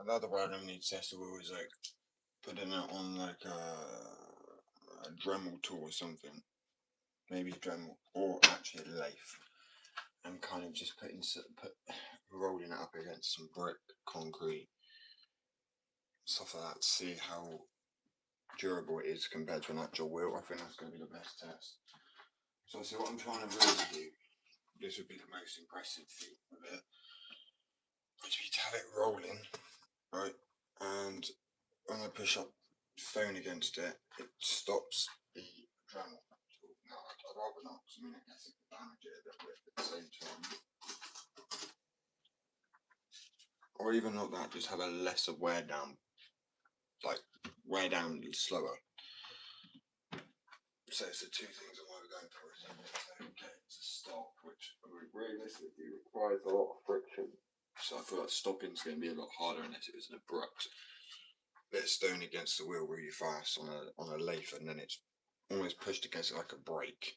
Another way I need to test the wheel is like putting it on like a Dremel tool or something, maybe Dremel or actually a lathe, and kind of just rolling it up against some brick, concrete, stuff like that to see how durable it is compared to an actual wheel. I think that's going to be the best test. So see what I'm trying to really do. This would be the most impressive feat of it. Would be to have it rolling, right? And when I push up stone against it, it stops the Dremel. No, I'd rather not, because I mean, I guess it could damage it a little bit at the same time. Or even not that, just have a lesser wear down, like wear down slower. So it's the two things that we're going for, isn't it? So get it to stop, which realistically requires a lot of friction. So I feel like stopping is going to be a lot harder unless it was an abrupt bit of stone against the wheel really fast on a lathe, and then it's almost pushed against it like a brake.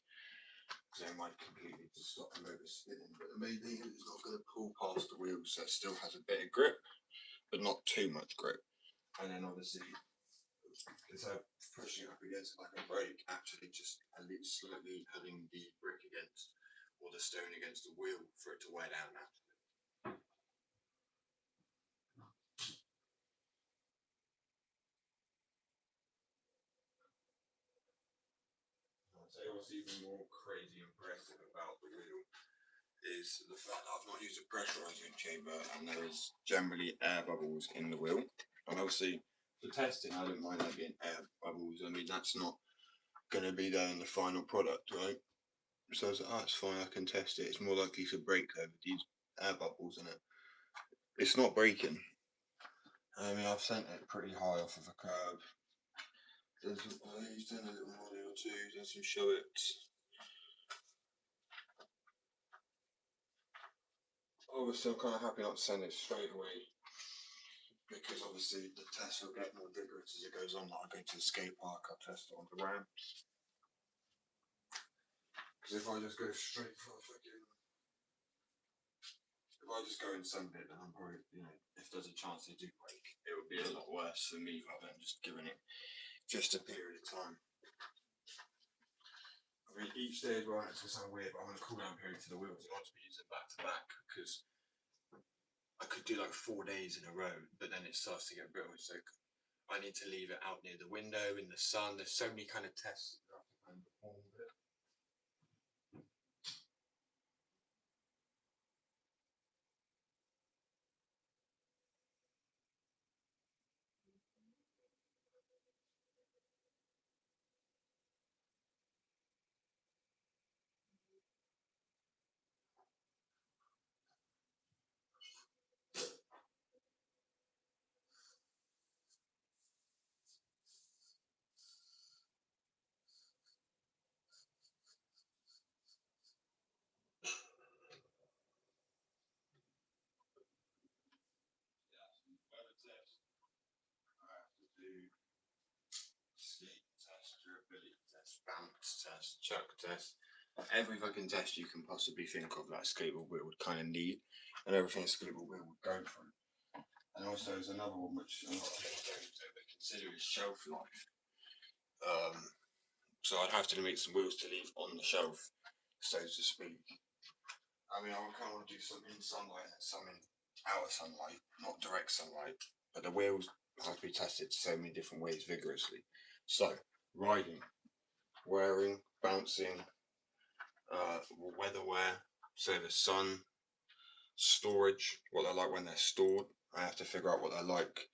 So it might completely just stop the motor spinning, but the main thing is it's not going to pull past the wheel, so it still has a bit of grip, but not too much grip. And then obviously, instead of pushing up against it like a brake, actually just at least slightly having the brick against or the stone against the wheel for it to wear down naturally. I'd say what's even more crazy impressive about the wheel is the fact that I've not used a pressurizing chamber and there is generally air bubbles in the wheel. And obviously, for testing, I don't mind there being air bubbles. I mean, that's not going to be there in the final product, right? So I was like, oh, it's fine, I can test it. It's more likely to break though with these air bubbles in it. It's not breaking. I mean, I've sent it pretty high off of a curb. He's done a little model or two, does some show it. Obviously, I'm kind of happy not to send it straight away, because obviously the test will get more vigorous as it goes on. Like I go to the skate park, I'll test it on the ramps. Because if I just go straight for a fucking, if I just go and send it, then I'm probably, if there's a chance they do break, it would be a lot worse for me rather than just giving it just a period of time. I mean, each day as well, it's going to sound weird, but I'm going to cool down period to the wheels. I want to be using back to back, because I could do like 4 days in a row, but then it starts to get brittle. So I need to leave it out near the window in the sun. There's so many kind of tests that I have to kind of perform with it. Skate test, durability test, bounce test, chuck test. Every fucking test you can possibly think of that a skateboard wheel would kind of need, and everything a skateboard wheel would go through. And also, there's another one which a lot of people don't consider is shelf life. So I'd have to make some wheels to leave on the shelf, so to speak. I mean, I would kind of want to do some in sunlight and some in outer sunlight, not direct sunlight. But the wheels have to be tested so many different ways vigorously. So, riding, wearing, bouncing, weather wear, so the sun, storage, what they're like when they're stored. I have to figure out what they're like.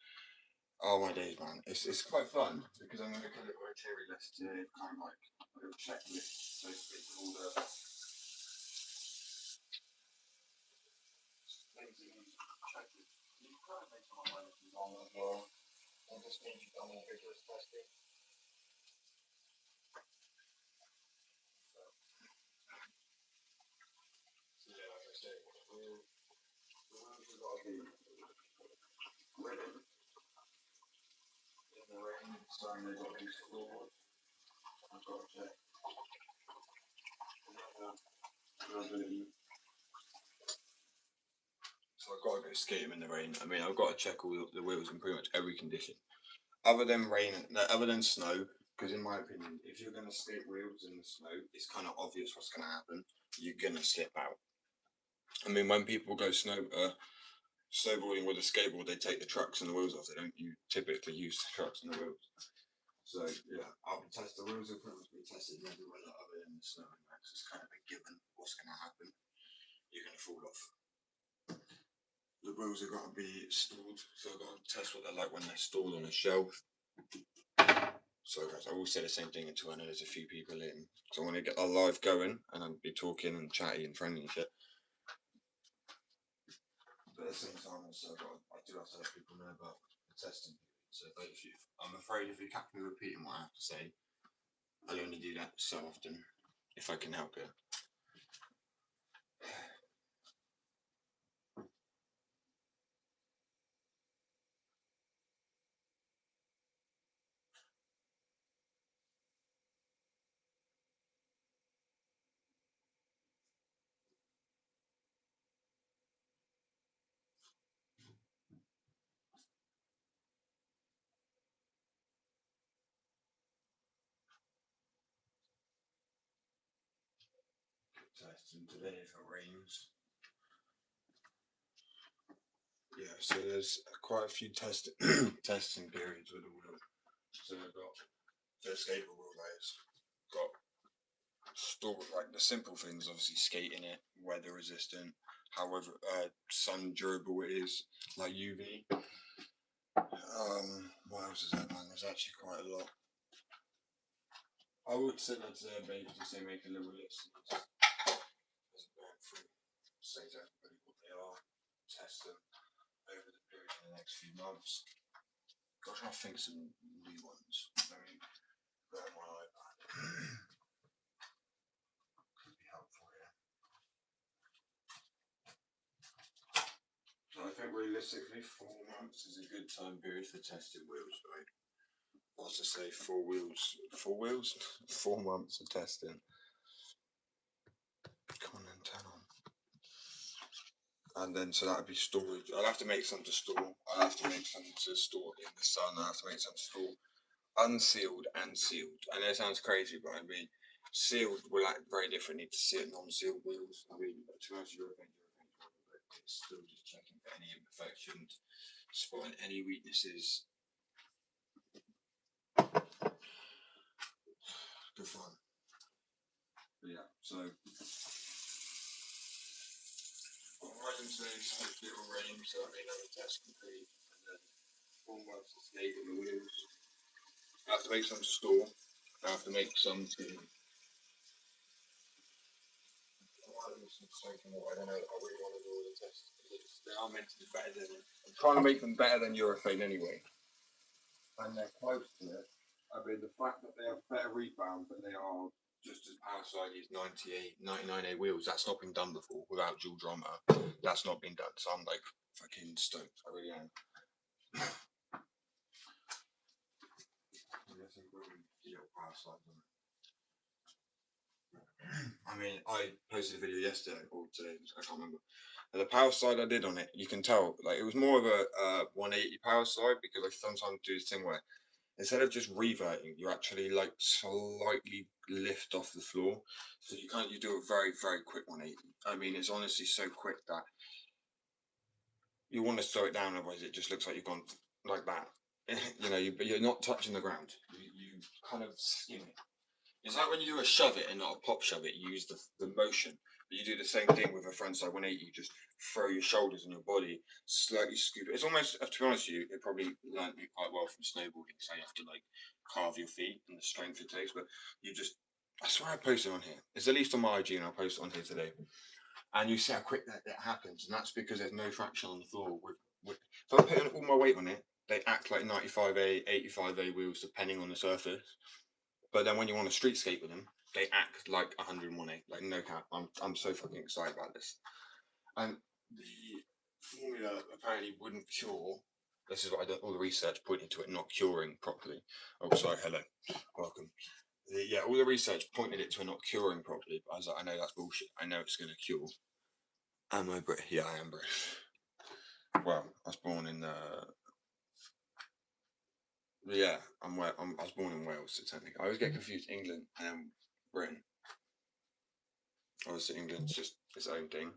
Oh my days, man. It's quite fun because I'm going to make a little criteria list here, kind of like a little checklist, so to speak, of all the things that you check. You can kind of make them online if you want as well. It just means you've done more vigorous testing. So yeah, like I say, the ones have got to be ready in the rain, sun, they've got to be stored. I've got to check durability. So I I've got to go skating in the rain. I mean, I've got to check all the wheels in pretty much every condition, other than rain, no, other than snow. Because in my opinion, if you're going to skate wheels in the snow, it's kind of obvious what's going to happen. You're going to slip out. I mean, when people go snowboarding with a skateboard, they take the trucks and the wheels off. They don't typically use the trucks and the wheels. So yeah, I'll be testing. The wheels are pretty much be tested everywhere other than the snow and that. So it's kind of a given what's going to happen. You're going to fall off. The wheels have got to be stored, so I've got to test what they're like when they're stored on a shelf. So guys, I will say the same thing until I know there's a few people in. So I want to get our live going and I'll be talking and chatty and friendly and shit. But at the same time, also I do have to let people know about the testing. So I'm afraid if you catch me repeating what I have to say, I'll only do that so often if I can help it. Testing today if it rains. Yeah, so there's quite a few testing periods with the wheel. So I've got first skateboard wheel guys, got store like the simple things, obviously skating it, weather resistant, however sun durable it is, like UV. What else is that, man? There's actually quite a lot. I would sit there today, maybe to say make a little list. Say to everybody what they are, test them over the period in the next few months. Gosh, I think some new ones. I mean, got on my iPad. Could be helpful here. So I think realistically 4 months is a good time period for testing wheels, right? What's to say 4 wheels? 4 wheels? 4 months of testing. Come on then, turn on. And then so that'd be storage. I'll have to make some to store. I'll have to make some to store in the sun. I'll have to make some to store unsealed and sealed. I know it sounds crazy, but I mean sealed will act very differently to sealed, non-sealed wheels. I mean, to be honest, you're but it's still just checking for any imperfections, spotting any weaknesses. Good fun. But yeah, so I'm riding today, expect it will rain, so I mean I'm a test complete, and then 4 months to skate on the wheels. I have to make some to store. I have to make some to. I don't know. I really want to do all the tests. They are meant to be better than. I'm trying to make them better than urethane anyway. And they're close to it. I mean, the fact that they have better rebound, but they are just as outside these 99A wheels, that's not been done before without dual drama. That's not been done. So I'm like fucking stoked. I really am. I mean, I posted a video yesterday or today, I can't remember. And the power slide I did on it, you can tell, like it was more of a 180 power slide because I sometimes do this thing where instead of just reverting, you actually like slightly lift off the floor. So you do a very, very quick 180. I mean, it's honestly so quick that you want to slow it down, otherwise it just looks like you've gone like that. But you're not touching the ground. You kind of skim it. It's like when you do a shove it and not a pop shove it, you use the motion. But you do the same thing with a frontside 180, you just throw your shoulders and your body, slightly scoop it. It's almost, to be honest with you, it probably learned me quite well from snowboarding, so you have to like carve your feet and the strength it takes. But I swear I posted on here. It's at least on my IG and I'll post it on here today. And you see how quick that happens, and that's because there's no traction on the floor. If I put all my weight on it, they act like 95A, 85A wheels depending on the surface. But then when you want to street skate with them, they act like 101A, like no cap. I'm so fucking excited about this. And the formula apparently wouldn't cure. This is what I did. All the research pointed to it not curing properly. Oh, sorry. Hello, welcome. All the research pointed it to it not curing properly. But I was like, I know that's bullshit. I know it's gonna cure. Am I British? Yeah, I am British. well, I was born in yeah, I was born in Wales, so technically I always get confused England and Britain. Obviously, England's just its own thing,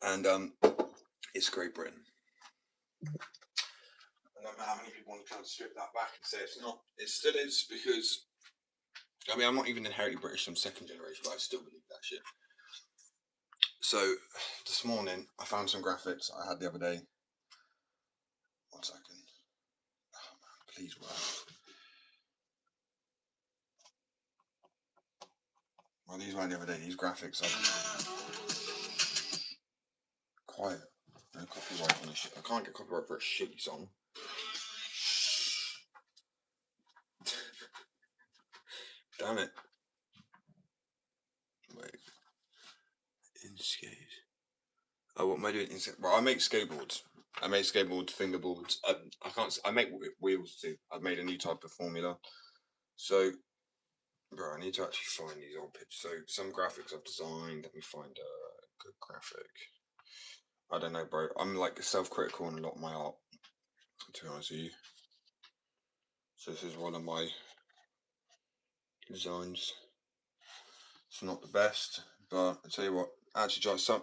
and it's Great Britain. And no matter how many people want to try to strip that back and say it's not, it still is, because I mean I'm not even inherently British. I'm second generation, but I still believe that shit. So this morning I found some graphics I had the other day. 1 second. Oh man, please work. Well, these weren't the other day. These graphics are quiet. No copyright on this shit. I can't get copyright for a shitty song. Damn it. Wait. Inkscape. Oh, what am I doing? Well, I make skateboards. I make skateboards, fingerboards. I can't. I make wheels too. I've made a new type of formula. So, bro, I need to actually find these old pictures. So, some graphics I've designed. Let me find a good graphic. I don't know, bro. I'm like self-critical on a lot of my art, to be honest with you. So this is one of my designs. It's not the best, but I tell you what. Actually, try some.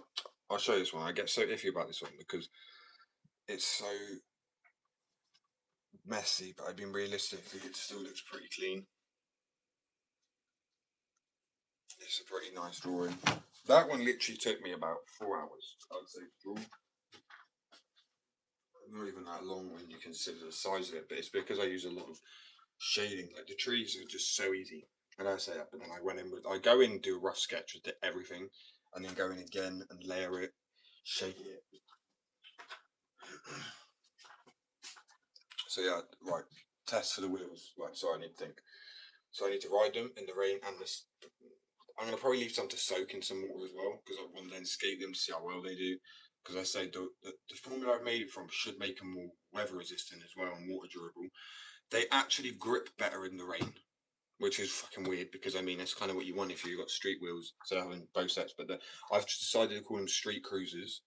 I'll show you this one. I get so iffy about this one because it's so messy, but I've been realistically, it still looks pretty clean. It's a pretty nice drawing. That one literally took me about 4 hours, I would say, to draw. Not even that long when you consider the size of it, but it's because I use a lot of shading. Like the trees are just so easy. And I say that, but then I went in with, I go in and do a rough sketch with everything, and then go in again and layer it, shake it. So yeah, right. Test for the wheels. Right, so I need to think. So I need to ride them in the rain and this. I'm gonna probably leave some to soak in some water as well, because I want to then skate them to see how well they do. Because I say the formula I've made it from should make them more weather resistant as well and water durable. They actually grip better in the rain, which is fucking weird, because I mean that's kind of what you want if you've got street wheels, so having both sets. But I've decided to call them street cruisers.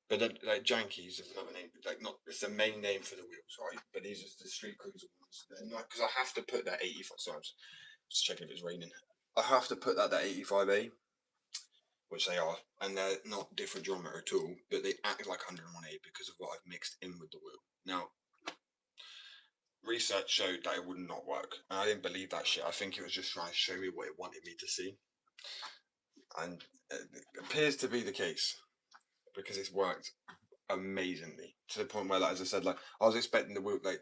But then, like Jankies is another name, like not it's the main name for the wheels, right? But these are the street cruiser ones. They're not, because I have to put that 85. So I was just checking if it's raining. I have to put that 85A, which they are, and they're not different geometry at all, but they act like 101A because of what I've mixed in with the wheel. Now, research showed that it would not work, and I didn't believe that shit. I think it was just trying to show me what it wanted me to see, and it appears to be the case because it's worked amazingly to the point where, like, as I said, like I was expecting the wheel, like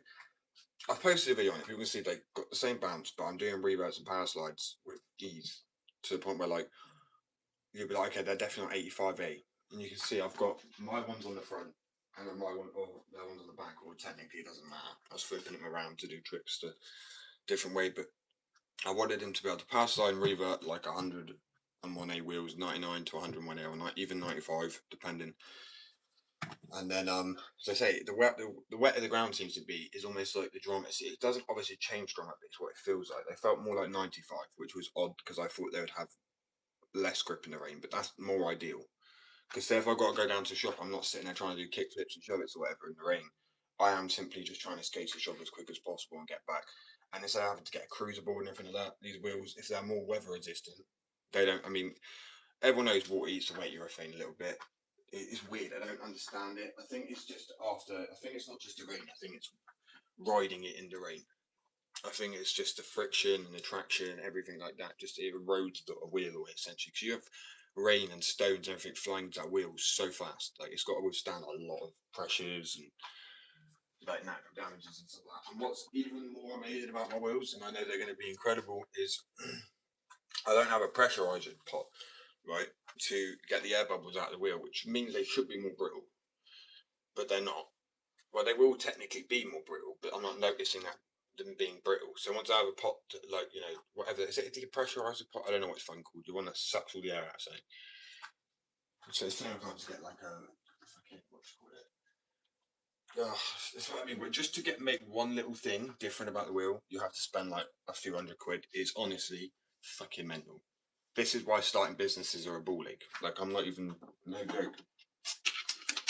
I've posted a video on it. People can see they got the same bounce, but I'm doing reverts and power slides with ease to the point where, like, you'll be like, okay, they're definitely not 85A, and you can see I've got my ones on the front and then my one, or their ones on the back, or technically it doesn't matter. I was flipping them around to do tricks the different way, but I wanted them to be able to power slide and revert like 101A wheels, 99 to 101A, or even 95, depending. And then, as I say, the wetter the ground seems to be is almost like the drum. It doesn't obviously change drum, but it's what it feels like. They felt more like 95, which was odd because I thought they would have less grip in the rain, but that's more ideal. Because say if I've got to go down to the shop, I'm not sitting there trying to do kick flips and shovels or whatever in the rain. I am simply just trying to skate to the shop as quick as possible and get back. And instead of having to get a cruiser board and everything like that, these wheels, if they're more weather resistant, they don't. I mean, everyone knows water eats away urethane a little bit. It's weird. I don't understand it. I think it's just after. I think it's not just the rain. I think it's riding it in the rain. I think it's just the friction and the traction and everything like that. Just it erodes the wheel away essentially. Because you have rain and stones and everything flying to that wheel so fast. Like it's got to withstand a lot of pressures and like natural damages and stuff like that. And what's even more amazing about my wheels, and I know they're going to be incredible, is I don't have a pressurizer pot, right, to get the air bubbles out of the wheel, which means they should be more brittle, but they're not. Well, they will technically be more brittle, but I'm not noticing that them being brittle. So once I have a pot, like, you know, whatever, is it a depressurizer pot? I don't know what it's fucking called. The one that sucks all the air out, say. So it's I can't just get like a fucking, what's it called it? That's what I mean. But just to make one little thing different about the wheel, you have to spend like a few £100. It's honestly fucking mental. This is why starting businesses are a ball ache. Like I'm not even, no joke.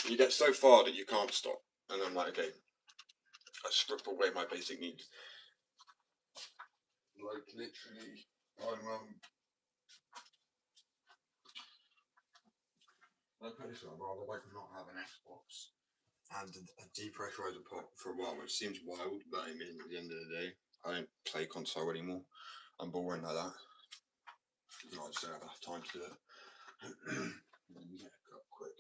You get so far that you can't stop, and I'm like, okay, I strip away my basic needs. Like literally, I'd rather like not have an Xbox and a depressurizer pot for a while, which seems wild, but I mean, at the end of the day, I don't play console anymore. I'm boring like that. I just don't have enough time to do it. Let me get a cup quick.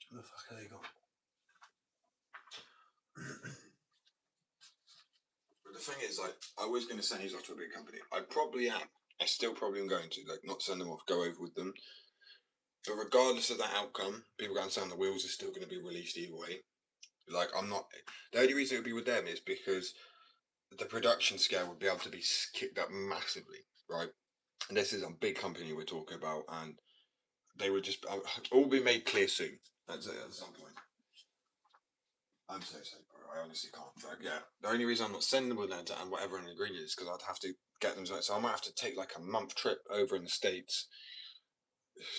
Where the fuck are they gone? But the thing is, like, I was going to send these off to a big company. I probably am. I still probably am going to, like, not send them off, go over with them. But regardless of that outcome, people going to say the wheels are still going to be released either way. Like, I'm not. The only reason it would be with them is because the production scale would be able to be kicked up massively, right? And this is a big company we're talking about, and they would just all be made clear soon. That's it at some point. I'm so sorry, bro. I honestly can't. Like, yeah, the only reason I'm not sending them with that and whatever an ingredient is because I'd have to get them. So I might have to take like a month trip over in the States.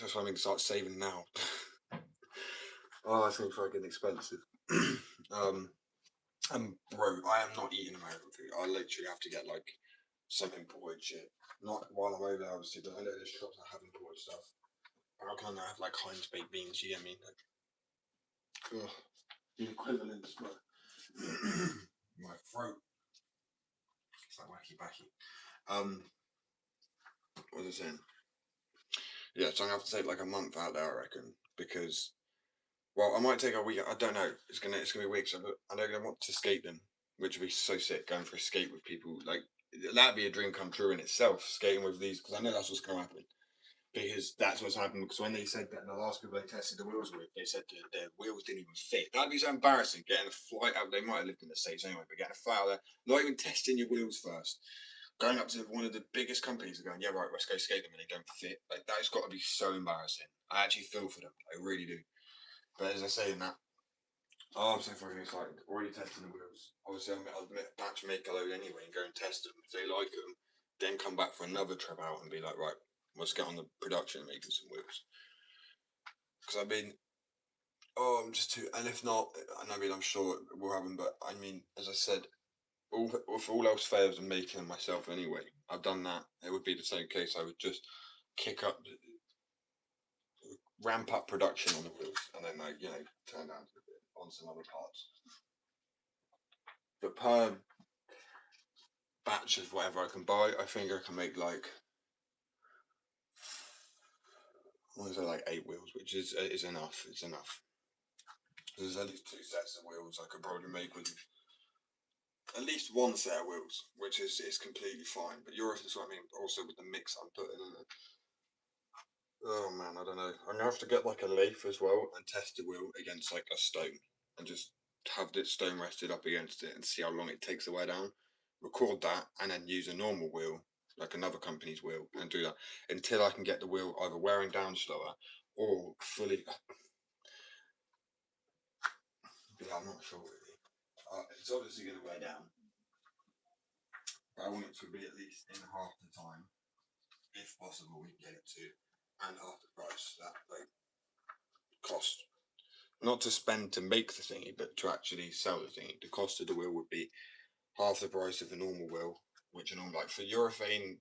That's why I'm going to start saving now. Oh, it's going to be fucking expensive. And bro, I am not eating American food. I literally have to get like some imported shit. Not while I'm over there, obviously, but I know there's shops that have imported stuff. How can I have like Heinz baked beans? You get me? Like, ugh, the equivalent, but my throat. It's like wacky backy. What was I saying? Yeah, so I'm gonna have to take like a month out there, I reckon, because well, I might take a week. I don't know. It's gonna be weeks. I know I want to skate them, which would be so sick. Going for a skate with people, like that'd be a dream come true in itself. Skating with these, because I know that's what's gonna happen. Because that's what's happened. Because when they said that the last people they tested the wheels with, they said that their wheels didn't even fit. That'd be so embarrassing getting a flight out. They might have lived in the States anyway, but getting a flight out there, not even testing your wheels first. Going up to one of the biggest companies and going, yeah, right, let's go skate them, and they don't fit. Like that's got to be so embarrassing. I actually feel for them. I really do. But as I say in that, oh, I'm so fucking excited. Already testing the wheels. Obviously, I'll batch make a load anyway and go and test them. If they like them, then come back for another trip out and be like, right, let's get on the production and making some wheels. Because I mean, oh, I'm just too. And if not, I mean, I'm sure it will happen. But I mean, as I said, if all else fails, I'm making them myself anyway. I've done that. It would be the same case. I would just kick up, ramp up production on the wheels, and then like turn down on some other parts. But per batch of whatever I can buy, I think I can make like I want to say like 8 wheels, which is enough. It's enough. There's at least 2 sets of wheels I could probably make with at least one set of wheels, which is completely fine. But that's what I mean. Also with the mix I'm putting in it. Oh man, I don't know. I'm gonna have to get like a lathe as well and test the wheel against like a stone and just have the stone rested up against it and see how long it takes to wear down. Record that and then use a normal wheel, like another company's wheel, and do that until I can get the wheel either wearing down slower or fully. Yeah, I'm not sure really. It's obviously going to wear down, but I want it to be at least in half the time, if possible. We can get it to and half the price that like cost. Not to spend to make the thingy, but to actually sell the thingy. The cost of the wheel would be half the price of a normal wheel, which are normal like for urethane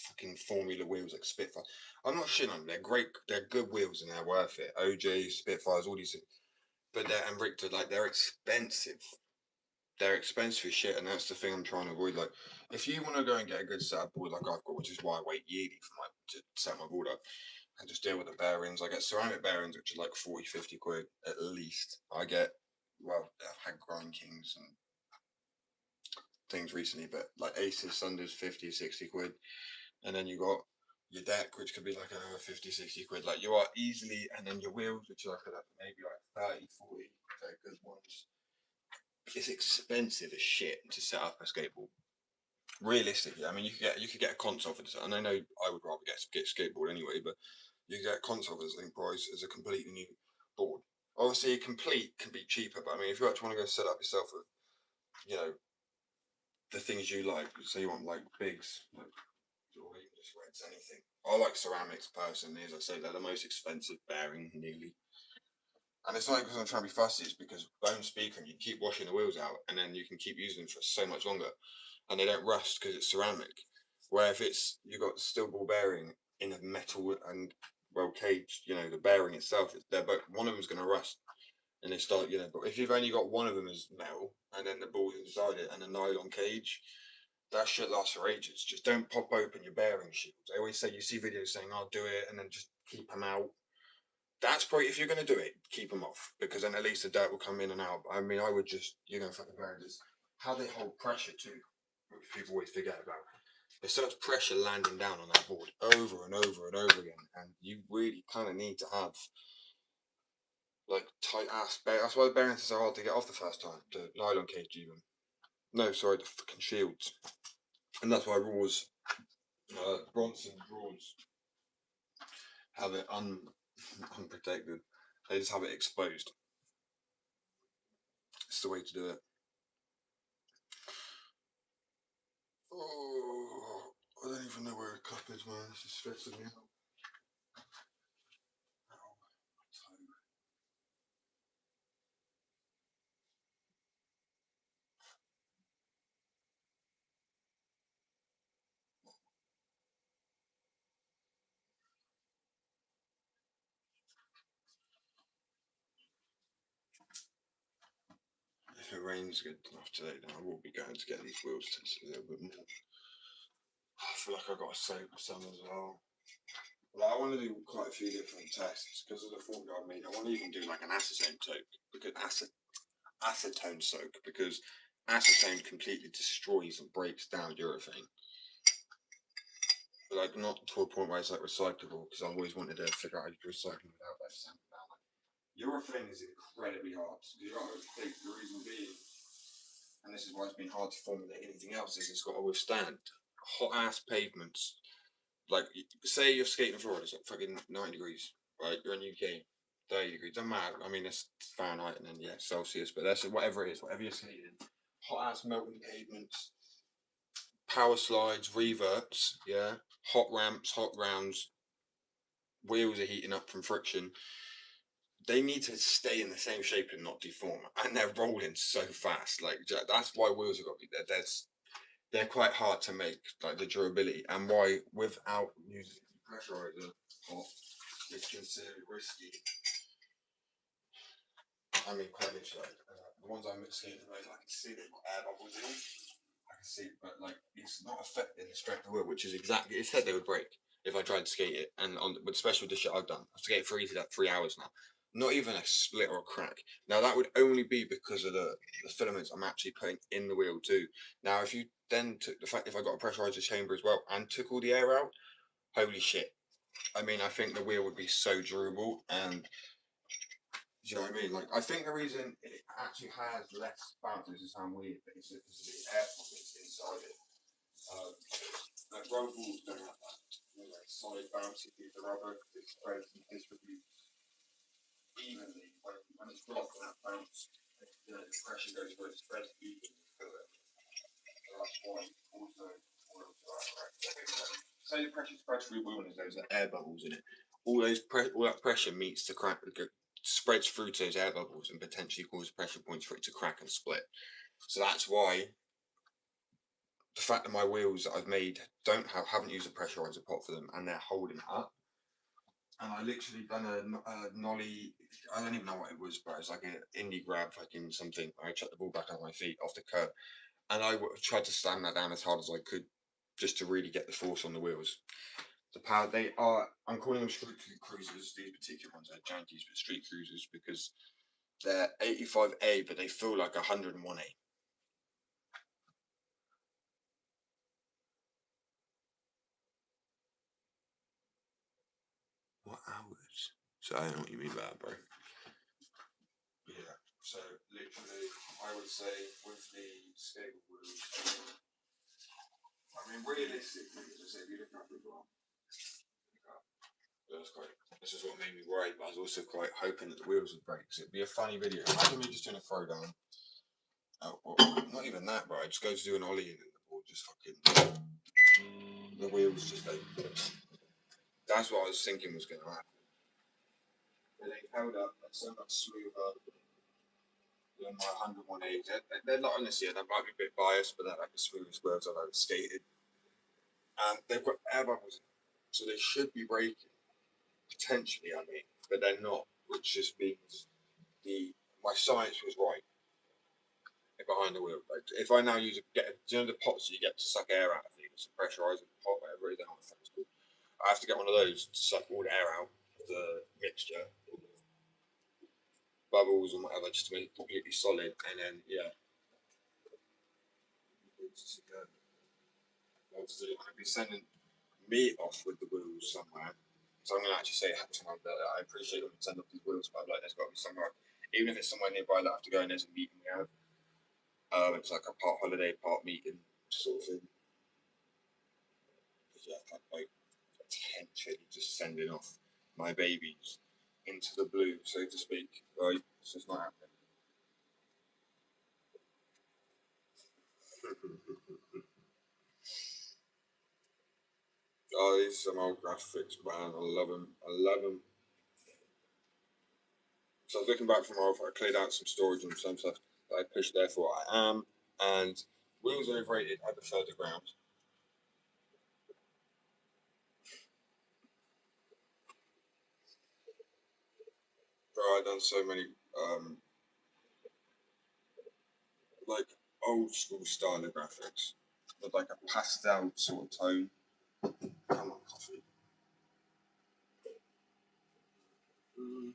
fucking Formula wheels like Spitfire. I'm not shitting on them. They're great. They're good wheels and they're worth it. OJ, Spitfires, all these things. But they're and Richter like they're expensive. They're expensive as shit, and that's the thing I'm trying to avoid. Like, if you want to go and get a good setup board like I've got, which is why I wait yearly for to set my board up, and just deal with the bearings. I get ceramic bearings, which are like 40, 50 quid at least. I get, well, I've had Grind Kings and things recently, but like Aces, Sunders, 50, 60 quid. And then you got your deck, which could be like another 50, 60 quid. Like, you are easily, and then your wheels, which are like maybe like 30, 40, they're good ones. It's expensive as shit to set up a skateboard. Realistically, I mean, you could get a console for this, and I know I would rather get a skateboard anyway, but you get a console for the same price as a completely new board. Obviously, a complete can be cheaper, but I mean, if you actually want to go set up yourself, you know, the things you like. So you want like bigs, like, or even just reds, anything. I like ceramics personally, as I say, they're the most expensive bearing nearly. And it's not because I'm trying to be fussy, it's because bone speaker and you keep washing the wheels out and then you can keep using them for so much longer and they don't rust because it's ceramic. Where if it's, you've got steel ball bearing in a metal and well caged, you know, the bearing itself, they're both, one of them's going to rust and they start, you know, but if you've only got one of them as metal and then the ball's inside it and a nylon cage, that shit lasts for ages. Just don't pop open your bearing shields. I always say, you see videos saying, I'll do it and then just keep them out. That's probably, if you're going to do it, keep them off because then at least the dirt will come in and out. I mean, I would just, you're going to fucking bear this. How they hold pressure too, which people always forget about. There's so much pressure landing down on that board over and over and over again, and you really kind of need to have like tight ass bearings. That's why the bearings are hard to get off the first time. The nylon cage even. No, sorry, the fucking shields, and that's why Raws, Bronson Raws have it unprotected. They just have it exposed. It's the way to do it. Oh, I don't even know where a cup is, man. This is stressing me out. If it rains good enough today, then I will be going to get these wheels tested a little bit more. I feel like I've got to soak some as well. Like, I want to do quite a few different tests because of the thought that I've made. I want to even do like an acetone soak because acetone soak because acetone completely destroys and breaks down urethane. But like not to a point where it's like recyclable because I've always wanted to figure out how to recycle without that sound. Urethane is incredibly hard. You got to think the reason being, and this is why it's been hard to formulate anything else, is it's got to withstand hot ass pavements. Like, say you're skating in Florida, it's like fucking 9 degrees, right? You're in UK, 30 degrees, doesn't matter. I mean, it's Fahrenheit and then, yeah, Celsius, but that's whatever it is, whatever you're skating. Hot ass melting pavements, power slides, reverts, yeah, hot ramps, hot rounds, wheels are heating up from friction. They need to stay in the same shape and not deform, and they're rolling so fast. Like, that's why wheels have got to be there. They're quite hard to make, like the durability, and why without using pressurizer, it's considered risky. I mean, quite literally, the ones I'm skating at, I can see they've got air bubbles in them. I can see, but like it's not affecting the strength of the wheel, which is exactly. It said they would break if I tried to skate it, and on but especially with the shit I've done, I've skated for easy like 3 hours now. Not even a split or a crack. Now that would only be because of the filaments I'm actually putting in the wheel too. Now if you then took the fact if I got a pressurizer chamber as well and took all the air out, holy shit. I mean, I think the wheel would be so durable and do you know what I mean? Like, I think the reason it actually has less bounce, this sound weird, but it's because of the air pockets inside it. Like rubber balls don't have that. You know, like solid bouncy piece of rubber, it spreads and distributes evenly. When it's blocked that bounce, you know, the pressure goes where it spreads evenly. So that's why also say the pressure spreads through the wheel and there's air bubbles in it. All that pressure meets the crack, spreads through to those air bubbles and potentially causes pressure points for it to crack and split. So that's why the fact that my wheels that I've made haven't used a pressurizer pot for them and they're holding up. And I literally done a nollie. I don't even know what it was, but it's like an indie grab, fucking something. I chucked the ball back on my feet off the curb, and I tried to slam that down as hard as I could, just to really get the force on the wheels. The power they are. I'm calling them street cruisers. These particular ones are Yankees, but street cruisers because they're 85A, but they feel like 101A. What hours? So I don't know what you mean by that, bro. Yeah. So literally, I would say with the stable wheels. I mean, realistically, as I say, if you look up as well, that's quite. This is what made me worried, but I was also quite hoping that the wheels would break. Because it'd be a funny video. Imagine me just doing a throwdown, Not even that, bro. I just go to do an ollie and the ball just fucking, the wheels just go. That's what I was thinking was going to happen. But they held up so much smoother than my 101 They're not, honestly, they might be a bit biased, but they're like the smoothest wheels I've ever skated. And they've got air bubbles in them, so they should be braking, potentially, I mean, but they're not, which just means my science was right behind the wheel. Like, if I now use the pots that you get to suck air out of things, a pressurizer pot, whatever it is, I don't know what it's called. I have to get one of those to suck all the air out of the mixture, all the bubbles and whatever, just to make it completely solid. And then, yeah, I'll be sending me off with the wheels somewhere. So I'm going to actually say to my brother, I appreciate them sending up these wheels, but like, there's got to be somewhere, even if it's somewhere nearby that I have to go and there's a meeting we have. It's like a part holiday, part meeting sort of thing. Yeah, like potentially just sending off my babies into the blue, so to speak. Right, it's just not happening. Oh, these are some old graphics, man. I love them. I love them. So I was looking back from off. I cleared out some storage and some stuff that I pushed there for I am, and wheels overrated. I prefer the ground. Bro, I've done so many like old school style of graphics with like a pastel sort of tone. Come on, coffee. Mm.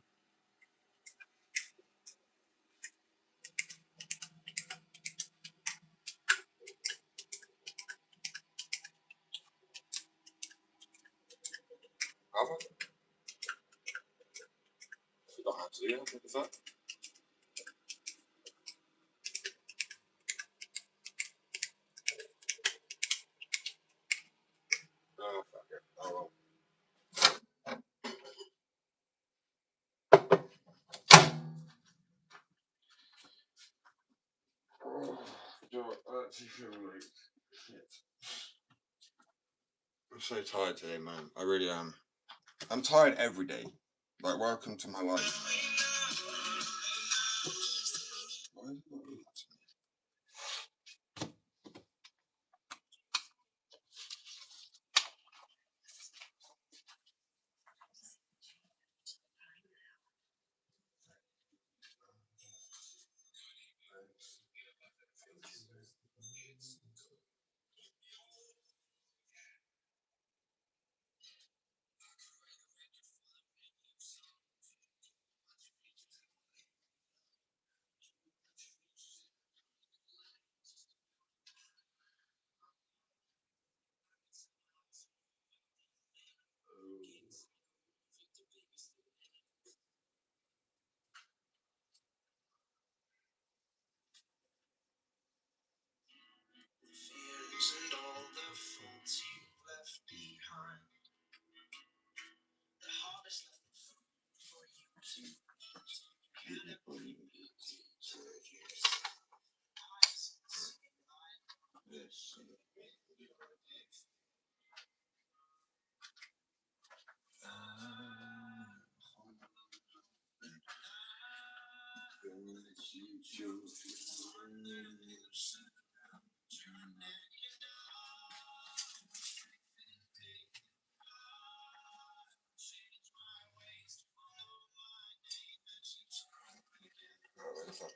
Have I? You don't have to do that. What the fuck? Oh, fuck it. Oh, well. Oh, I actually feel like shit. I'm so tired today, man. I really am. I'm tired every day. Like, welcome to my life. Why is it not doing that to me?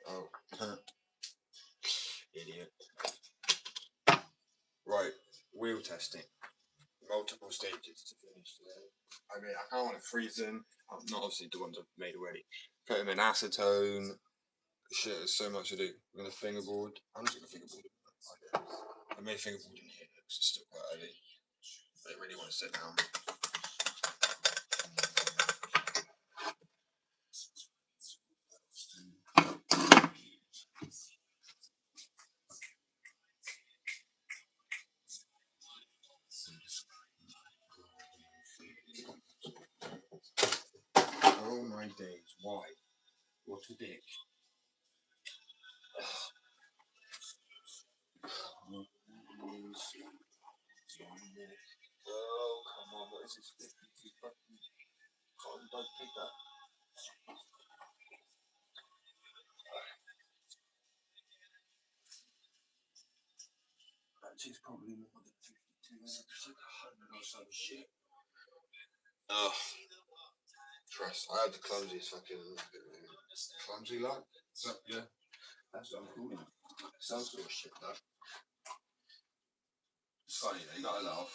Oh, idiot. Right, wheel testing. Multiple stages to finish today. I mean, I can't want to freeze them. Not obviously the ones I've made already. Put them in acetone. Shit, there's so much to do. I'm gonna fingerboard. I'm just gonna fingerboard it. I made fingerboard in here because it's still quite early. I don't really want to sit down. Oh my days, why? What a dick. Oh, come on, what is this? 52 fucking. Don't pick that. Actually, it's probably more than 52. It's like 100 or some shit. Oh, trust. I have the clumsiest fucking. Clumsy luck? Yeah. That's what I'm calling it. Some sort of shit, though. It's funny, you gotta laugh.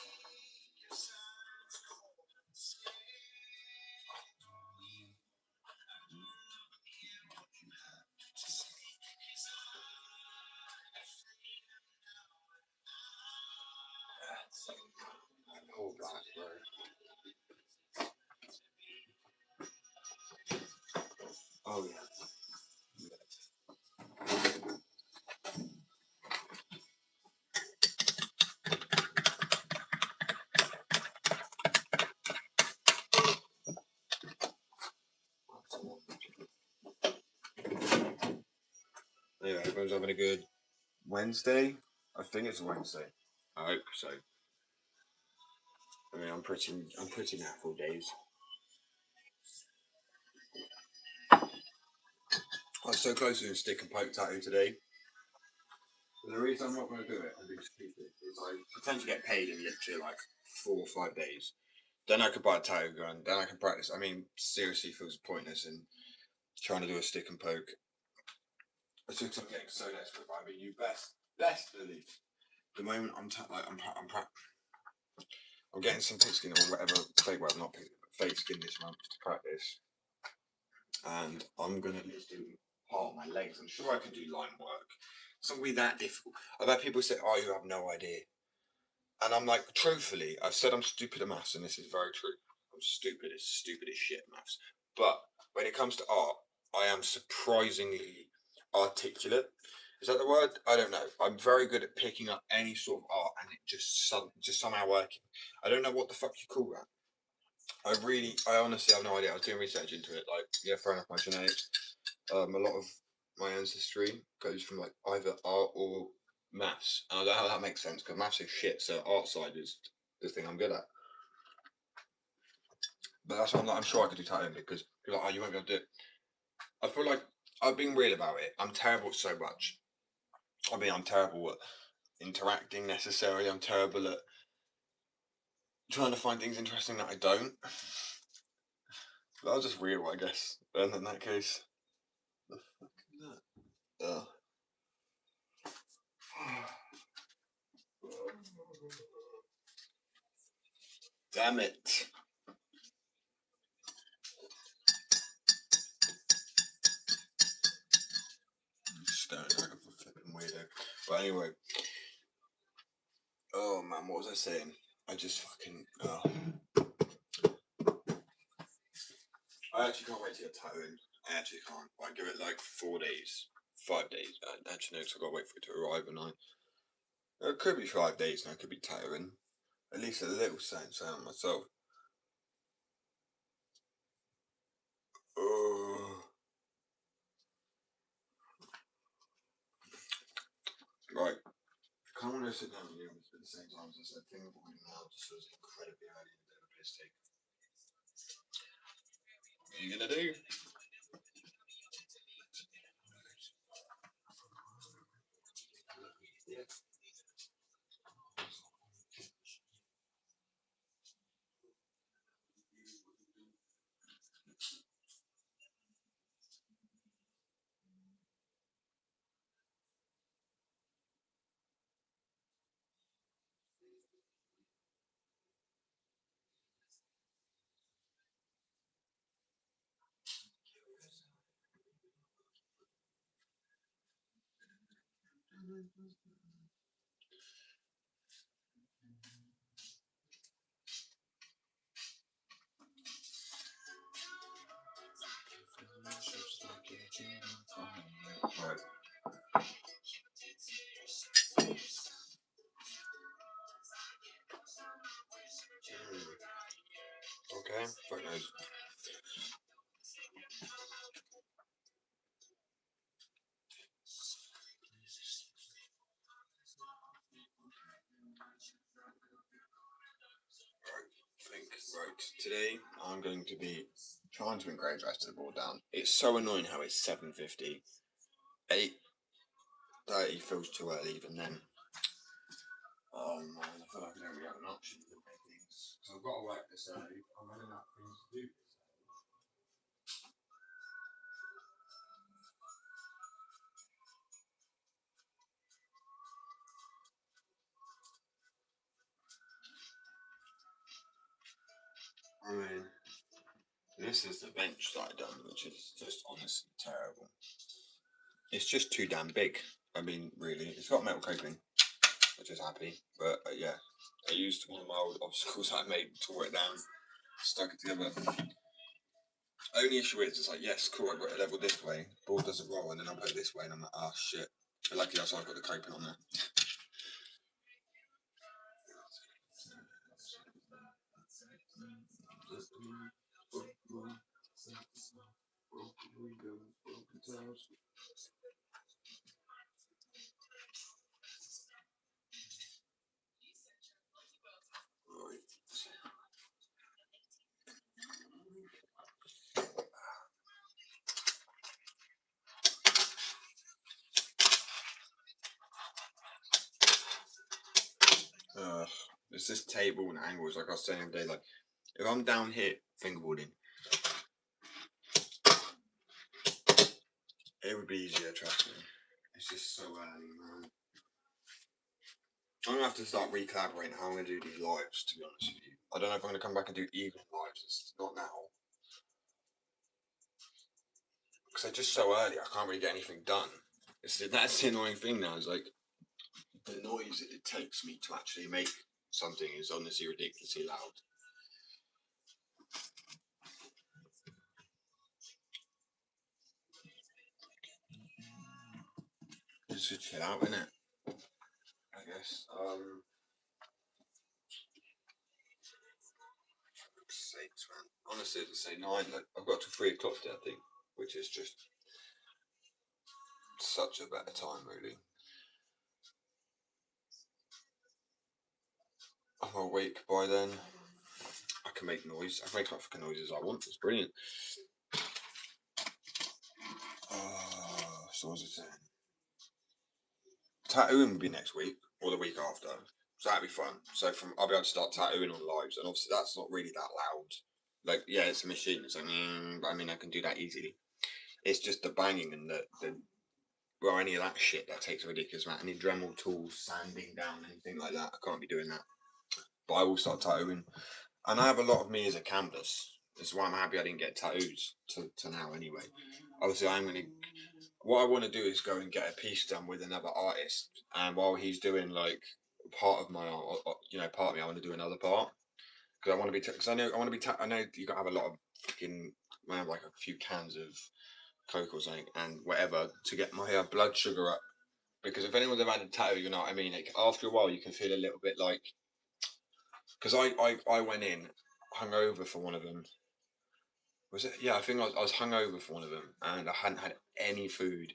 Whole black, bro. Oh, yeah. Anyway, everyone's having a good Wednesday. I think it's a Wednesday. I hope so. I mean, I'm pretty naff all days. I was so close to doing stick and poke tattoo today. But the reason I'm not going to do it, I'm being stupid, is I pretend to get paid in literally like 4 or 5 days. Then I could buy a tattoo gun. Then I can practice. I mean, seriously, feels pointless in trying to do a stick and poke. It's just I'm getting so desperate. But I mean, you best believe. The moment I'm getting some pig skin or whatever fake, well, not pig, fake skin this month to practice, and I'm gonna just do part of my legs. I'm sure I can do line work. It's not gonna be that difficult. I've had people say, "Oh, you have no idea," and I'm like, truthfully, I've said I'm stupid at maths, and this is very true. I'm stupid as shit at maths. But when it comes to art, I am surprisingly articulate. Is that the word? I don't know. I'm very good at picking up any sort of art and it just somehow working. I don't know what the fuck you call that. I honestly have no idea. I was doing research into it. Like, yeah, fair enough. My genetics, a lot of my ancestry goes from like either art or maths, and I don't know how that makes sense because maths is shit. So art side is the thing I'm good at. But that's what I'm sure I could do tattooing because you're like, oh, you won't be able to do it. I feel like I've been real about it. I'm terrible at so much. I mean, I'm terrible at interacting necessarily. I'm terrible at trying to find things interesting that I don't. But I was just real, I guess. And in that case, the fuck is that? Damn it! I'm staring like a flipping weirdo. But anyway, oh man, what was I saying? I just fucking. I actually can't wait to get tattooed. I actually can't. I give it like 4 days, 5 days. Actually, no, 'cause I've got to wait for it to arrive, and it could be 5 days, and I could be tattooing. At least a little sense out of myself. Oh, right. I kind of want to sit down with you at the same time as I said thing about it now, just feels incredibly early in the day of a piss take. What are you gonna do? Yeah. Right. Okay. Fuck knows. Right, today I'm going to be trying to encourage the rest of the board down. It's so annoying how it's 7:50. 8:30 feels too early even then. Oh man, I feel like I don't really have an option to make things. So I've got to work this early. I'm running out of things to do. I mean, this is the bench that I done, which is just honestly terrible. It's just too damn big. I mean, really, it's got metal coping, which is happy. But yeah, I used one of my old obstacles I made, tore it down, stuck it together. Only issue is, it's like, yes, cool, I got it level this way, board doesn't roll, and then I put it this way, and I'm like, oh shit. But luckily, also I've got the coping on there. It's this table and angles, like I was saying the other day, like, if I'm down here fingerboarding, it would be easier, trust me. It's just so early, man. I'm gonna have to start recollaborating how I'm gonna do these lives, to be honest with you. I don't know if I'm gonna come back and do evening lives, it's not now. Because they're just so early, I can't really get anything done. That's the annoying thing now, is like, the noise that it takes me to actually make something is honestly ridiculously loud. Just to chill out, innit? I guess. Sakes, man. Honestly, to say 9, like, I've got to 3 o'clock today, I think, which is just such a better time, really. I'm awake by then. I can make noise. I can make what fucking noises I want. It's brilliant. So what was I saying? Tattooing will be next week or the week after. So that'd be fun. So I'll be able to start tattooing on lives, and obviously that's not really that loud. Like, yeah, it's a machine. It's like, but I mean, I can do that easily. It's just the banging and the well, any of that shit that takes a ridiculous amount. Any Dremel tools, sanding down, anything like that. I can't be doing that. But I will start tattooing, and I have a lot of me as a canvas. That's why I'm happy I didn't get tattoos to now anyway. Obviously, I'm gonna. What I want to do is go and get a piece done with another artist, and while he's doing like part of my art, part of me, I want to do another part because I want to be. Because I know I want to be. I know you got to have a lot of fucking. I have like a few cans of Coke or something and whatever to get my blood sugar up. Because if anyone's ever had a tattoo, you know what I mean. Like, after a while, you can feel a little bit like. Because I went in hungover for one of them. Was it? Yeah, I think I was hungover for one of them, and I hadn't had any food,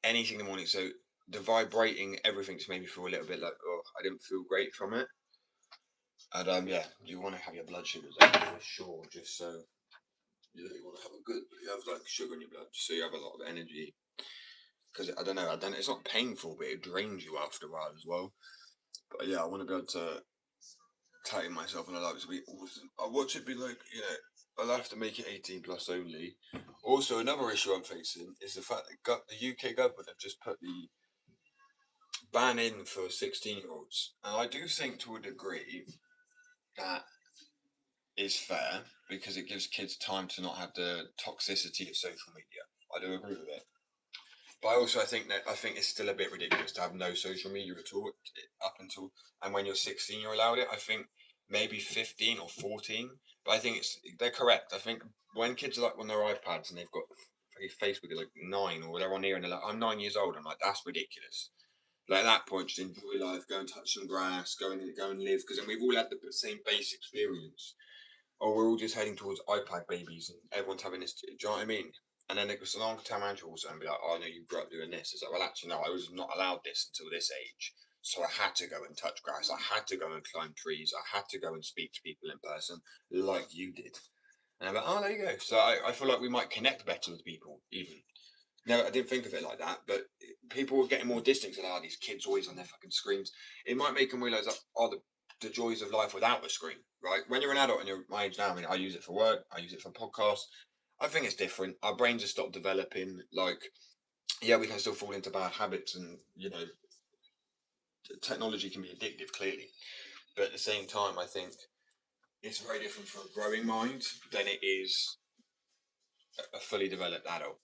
anything in the morning. So the vibrating everything just made me feel a little bit like, oh, I didn't feel great from it. And yeah, you want to have your blood sugars up for sure, just so you want to have a good. You have like sugar in your blood, so you have a lot of energy. Because I don't know, It's not painful, but it drains you after a while as well. But yeah, I want to be able to tattoo myself, and I like it to be awesome. I watch it be like, I'll have to make it 18 plus only. Also, another issue I'm facing is the fact that the UK government have just put the ban in for 16-year-olds, and I do think to a degree that is fair because it gives kids time to not have the toxicity of social media. I do agree with it. But I think it's still a bit ridiculous to have no social media at all up until, and when you're 16 you're allowed it. I think maybe 15 or 14. But I think they're correct. I think when kids are like on their iPads and they've got Facebook at like 9 or they're on here and they're like, I'm 9 years old. I'm like, that's ridiculous. Like, at that point, just enjoy life, go and touch some grass, go and live, because then we've all had the same base experience. Or we're all just heading towards iPad babies and everyone's having this. Do you know what I mean? And then it was a long time Andrew also and be like, oh no, you grew up doing this. It's like, well, actually, no, I was not allowed this until this age. So I had to go and touch grass. I had to go and climb trees. I had to go and speak to people in person, like you did. And I'm like, oh, there you go. So I feel like we might connect better with people, even. No, I didn't think of it like that, but people were getting more distant. And these kids always on their fucking screens. It might make them realize that, the joys of life without a screen, right? When you're an adult and you're my age now, I mean, I use it for work, I use it for podcasts. I think it's different. Our brains have stopped developing. Like, yeah, we can still fall into bad habits, and technology can be addictive, clearly. But at the same time, I think it's very different for a growing mind than it is a fully developed adult.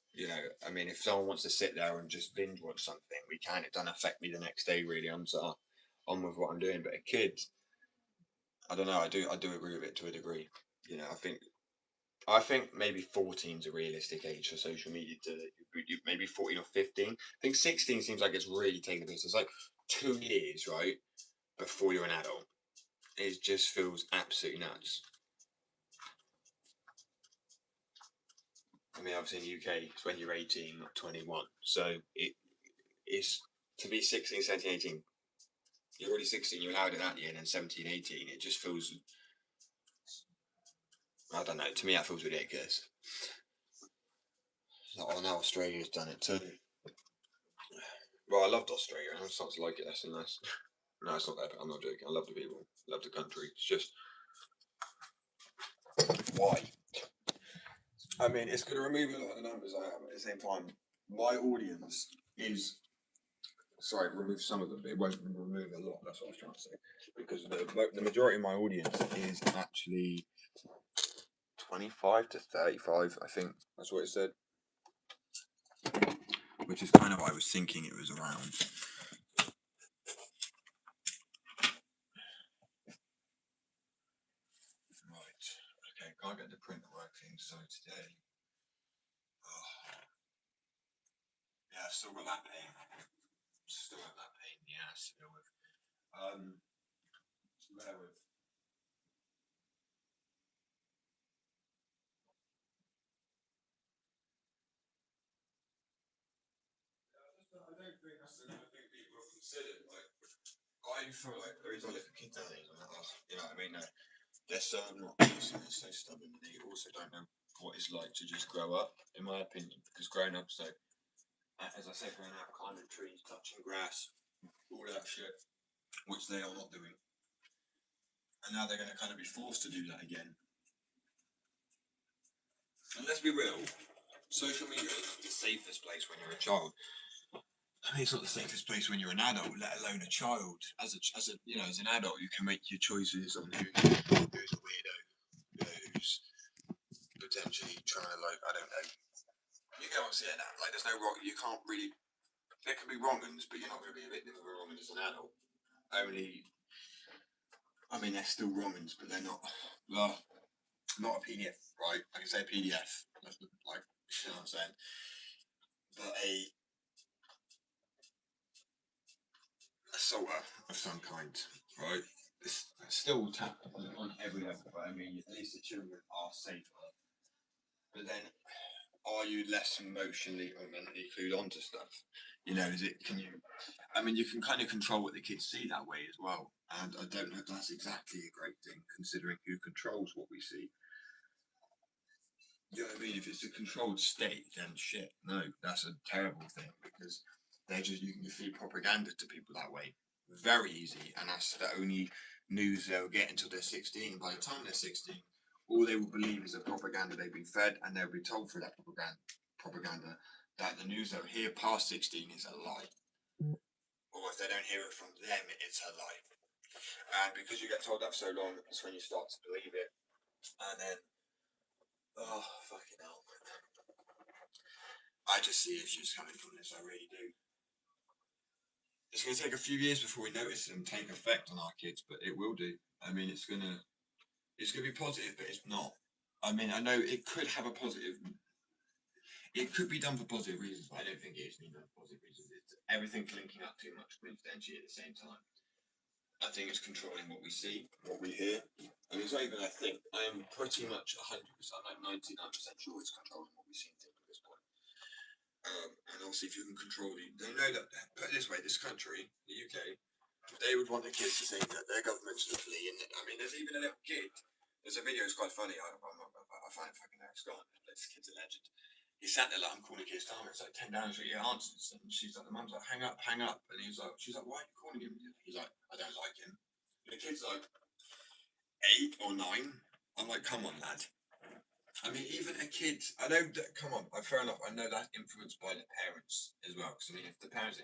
I mean, if someone wants to sit there and just binge watch something, we can. It doesn't affect me the next day, really. I'm sort of on with what I'm doing. But a kid, I don't know. I do agree with it to a degree. I think maybe 14 is a realistic age for social media to maybe 14 or 15. I think 16 seems like it's really taking the piss. It's like 2 years, right, before you're an adult. It just feels absolutely nuts. I mean, obviously in the UK, it's when you're 18, not 21. So it's to be 16, 17, 18. You're already 16, you're allowed in that year, and then 17, 18. It just feels, I don't know, to me that feels ridiculous. Like, oh, now Australia's done it too. Well, I loved Australia, and I'm starting to like it less and less. No, it's not that. I'm not joking. I love the people, love the country. It's just why? I mean, it's going to remove a lot of the numbers I have. At the same time, my audience is sorry, remove some of them, but it won't remove a lot. That's what I was trying to say. Because the majority of my audience is actually 25 to 35. I think that's what it said. Which is kind of what I was thinking it was around. Right. Okay, can't get the printer working, so today. Oh, yeah, I've still got that pain. Still have that pain in the ass to deal with. Bear with. I don't think that's another thing people have considered. Like, I feel like every time I look at kids nowadays, I'm like, oh, you know what I mean? They're so not decent, they're so stubborn, and they also don't know what it's like to just grow up, in my opinion. Because growing up, so as I said, growing up, climbing trees, touching grass, all that shit, which they are not doing. And now they're going to kind of be forced to do that again. And let's be real, social media is the safest place when you're a child. I mean, it's not the safest place when you're an adult, let alone a child. As an adult, you can make your choices on who's a weirdo, who's potentially trying to, like, I don't know. You get what I'm saying now. Like, there's no wrong. You can't really. There can be wrong uns, but you're not going to be a victim of a wrong uns as an adult. Only, I mean, they're still wrong uns, but they're not. Well, not a PDF, right? I can say a PDF. Like, you know what I'm saying? But a assaulter of some kind, right? It's still tapped on every level, but I mean, at least the children are safer. But then, are you less emotionally or mentally clued onto stuff? Is it? Can you? I mean, you can kind of control what the kids see that way as well, and I don't know if that's exactly a great thing, considering who controls what we see. You know what I mean? If it's a controlled state, then shit, no, that's a terrible thing because you can feed propaganda to people that way, very easy, and that's the only news they'll get until they're 16. By the time they're 16, all they will believe is the propaganda they've been fed, and they'll be told through that propaganda that the news they'll hear past 16 is a lie, or if they don't hear it from them, it's a lie. And because you get told that for so long, that's when you start to believe it, and then fucking hell. I just see issues coming from this. I really do. It's going to take a few years before we notice them take effect on our kids, but it will do. I mean, it's gonna be positive, but it's not. I mean, I know it could have a positive. It could be done for positive reasons, but I don't think it's done for positive reasons. Everything's linking up too much potentially at the same time. I think it's controlling what we see, what we hear. I mean, it's not even I think. I am pretty much 100%, like 99% sure it's controlling what we see and think at this point. And obviously, if you can control they know that. Put it this way, this country, the UK, they would want the kids to think that their government's lovely. And I mean, there's even a little kid. There's a video, it's quite funny. I find it fucking hilarious. Go on, this kid's a legend. He sat there like, I'm calling his time. It's like 10 down for your answers. And she's like, the mum's like, hang up, hang up. And he's like, she's like, why are you calling him? He's like, I don't like him. And the kid's like 8 or 9. I'm like, come on, lad. I mean, even a kid, I know that, come on, fair enough. I know that's influenced by the parents as well. Because, I mean, if the parents,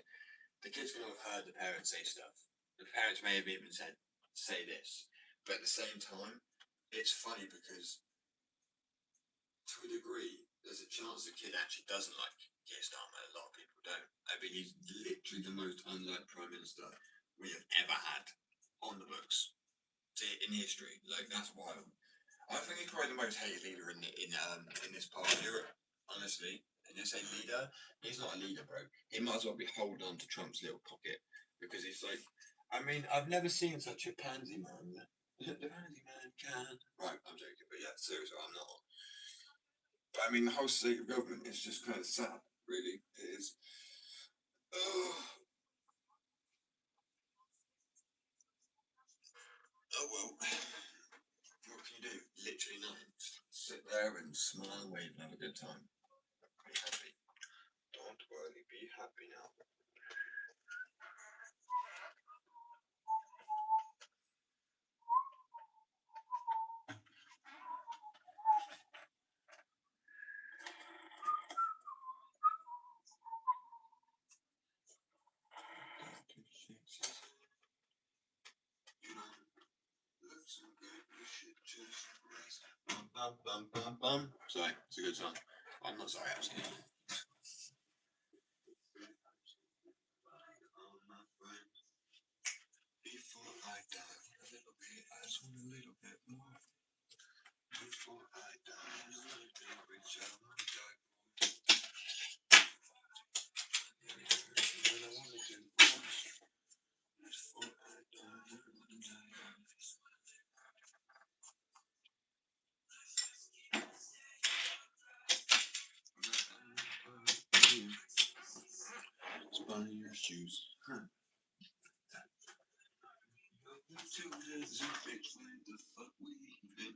the kid's going to have heard the parents say stuff. The parents may have even said, say this. But at the same time, it's funny because, to a degree, there's a chance the kid actually doesn't like Keir Starmer. A lot of people don't. I mean, he's literally the most unliked Prime Minister we have ever had on the books in history. Like, that's wild. I think he's probably the most hated leader in this part of Europe, honestly. And you say leader, he's not a leader, bro. He might as well be holding on to Trump's little pocket because he's like, I mean, I've never seen such a pansy man. The pansy man can. Right, I'm joking, but yeah, seriously, I'm not. But I mean, the whole state of government is just kind of sad, really. It is. Oh, oh well. What can you do? Literally nothing. Just sit there and smile, wave, and have a good time. Be happy. Don't worry, be happy now. You know, look so good, you should just rest. Bum, bum, bum, bum, bum. Sorry, it's a good song. I'm not sorry, actually. Before I die, a little bit, I just want a little bit more. Before I die, a little bit rich, I want to die more. When I want to do more. Before I die, I want to die. Spun your shoes. Huh. To the zoo, bitch, where the fuck we been?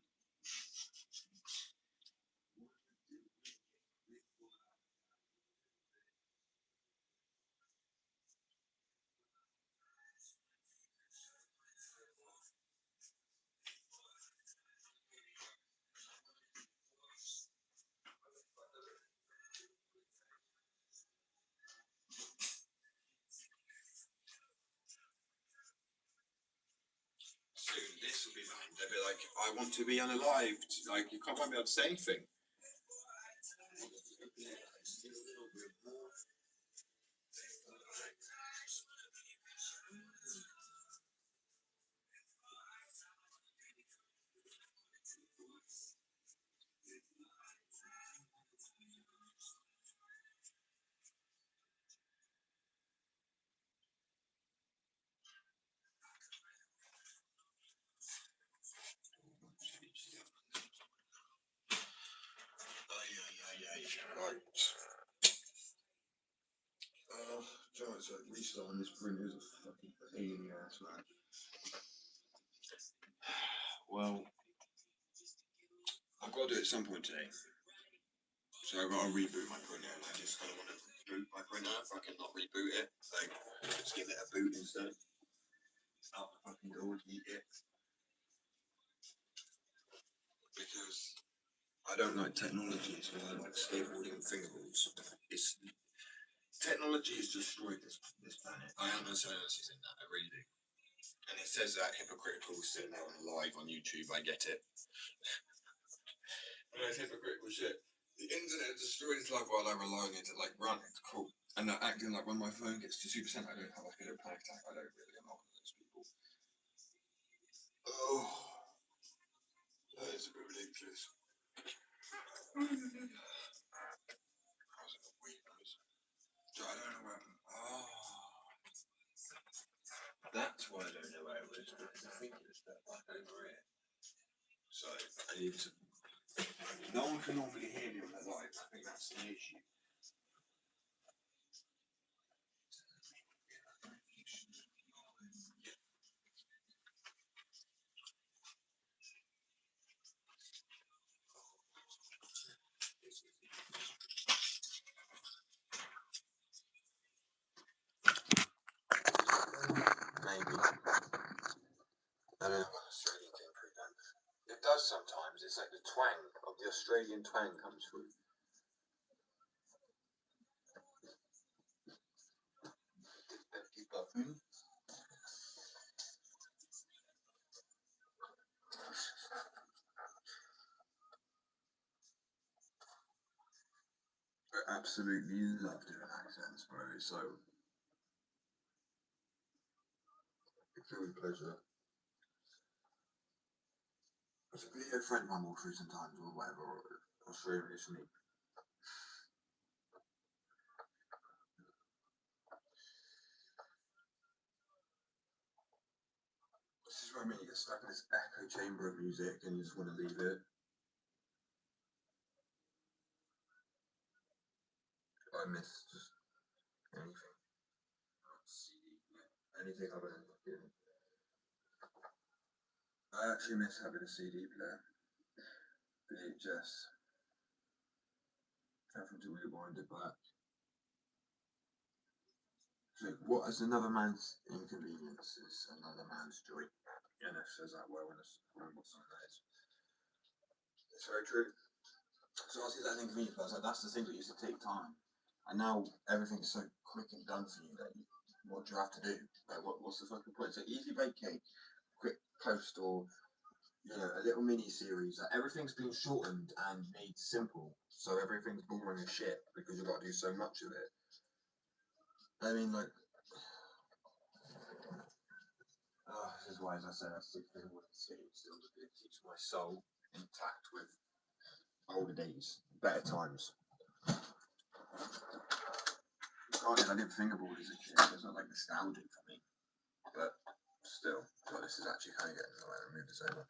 Soon this will be mine. They'll be like, I want to be unalived. Like, you can't be able to say anything. Right. John, so restarting this print is a fucking pain in the ass, man. Well, I've got to do it at some point today. So I've got to reboot my printer, and I just kind of want to boot my printer if I can not reboot it. Like, just give it a boot instead. Out the fucking door, eat it. Because I don't like technology, so I like skateboarding and fingerboards. It's technology has destroyed this planet. I understand this is in that, I really do. And it says that hypocritical sitting there on live on YouTube. I get it. But it's hypocritical shit. The internet destroyed his life while I rely on it to like run. It's cool. And they're acting like when my phone gets to 2%, I don't have like a little panic attack. I don't really. I'm not one of those people. Oh, that is a bit ridiculous. How's it a weak noise? So I don't know where. Oh, that's why I don't know where it was. Because I think it was that back over here. So I need to. No one can normally hear me on the live. I think that's the issue. does sometimes. It's like the twang of the Australian twang comes through. Keep buffing. I absolutely love doing accents, bro. It's so it's a real pleasure. It's a video French one more through sometimes or whatever, or Australian listening. This is what I mean, you get stuck in this echo chamber of music and you just want to leave it. I miss just anything. CD, anything other than fucking. I actually miss having a CD player. VHS. Having to rewind it back. So what is another man's inconvenience is another man's joy. And it says that well in what song that is. It's very true. So I see that inconvenience, but I was like, that's the thing that used to take time. And now everything's so quick and done for you that what do you have to do? Like, what's the fucking point? So easy bake cake, quick post, or a little mini series. Like, everything's been shortened and made simple, so everything's boring as shit because you've got to do so much of it. I mean, like, this is why, as I said, I stick to what it's still because it keeps my soul intact with older days, better times. Granted, I didn't think of all this as a kid, so it's not like nostalgic for me, but still, God, this is actually kind of getting in the way. I'll move this over.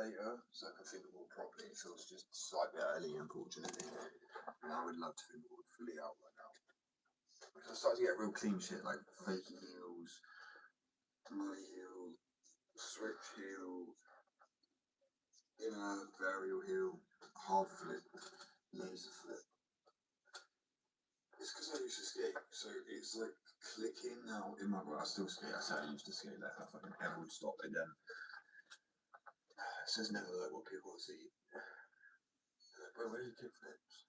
later, so I can fingerboard properly. It feels just slightly early, unfortunately. And I would love to fingerboard fully out right now. Because I started to get real clean shit like fakie heels, molly heel, switch heel, inner varial heel, hard flip, laser flip. It's because I used to skate, so it's like clicking now in my I still skate. I said I used to skate like I fucking ever would stop again. So it's never like what people see. Bro, where do you kick flips?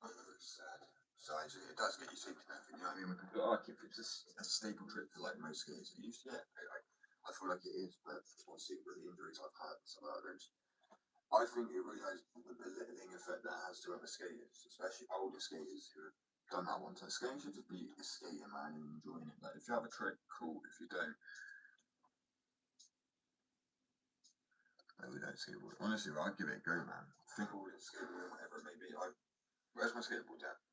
I know it's sad. So actually, it does get you thinking everything, you know what I mean? When people go, oh, kick flips is a staple trick for like most skaters. It used to, yeah, I feel like it is, but obviously with the injuries I've had, some of those. I think it really has the belittling effect that has to other skaters, especially older skaters who have done that one time. Skating should just be a skating, man, and enjoying it. Like, if you have a trick, cool. If you don't, no, we don't skateboard. Honestly, I'd give it a go, man. Fingerboarding, skateboarding, whatever it may be. Where's my skateboard at?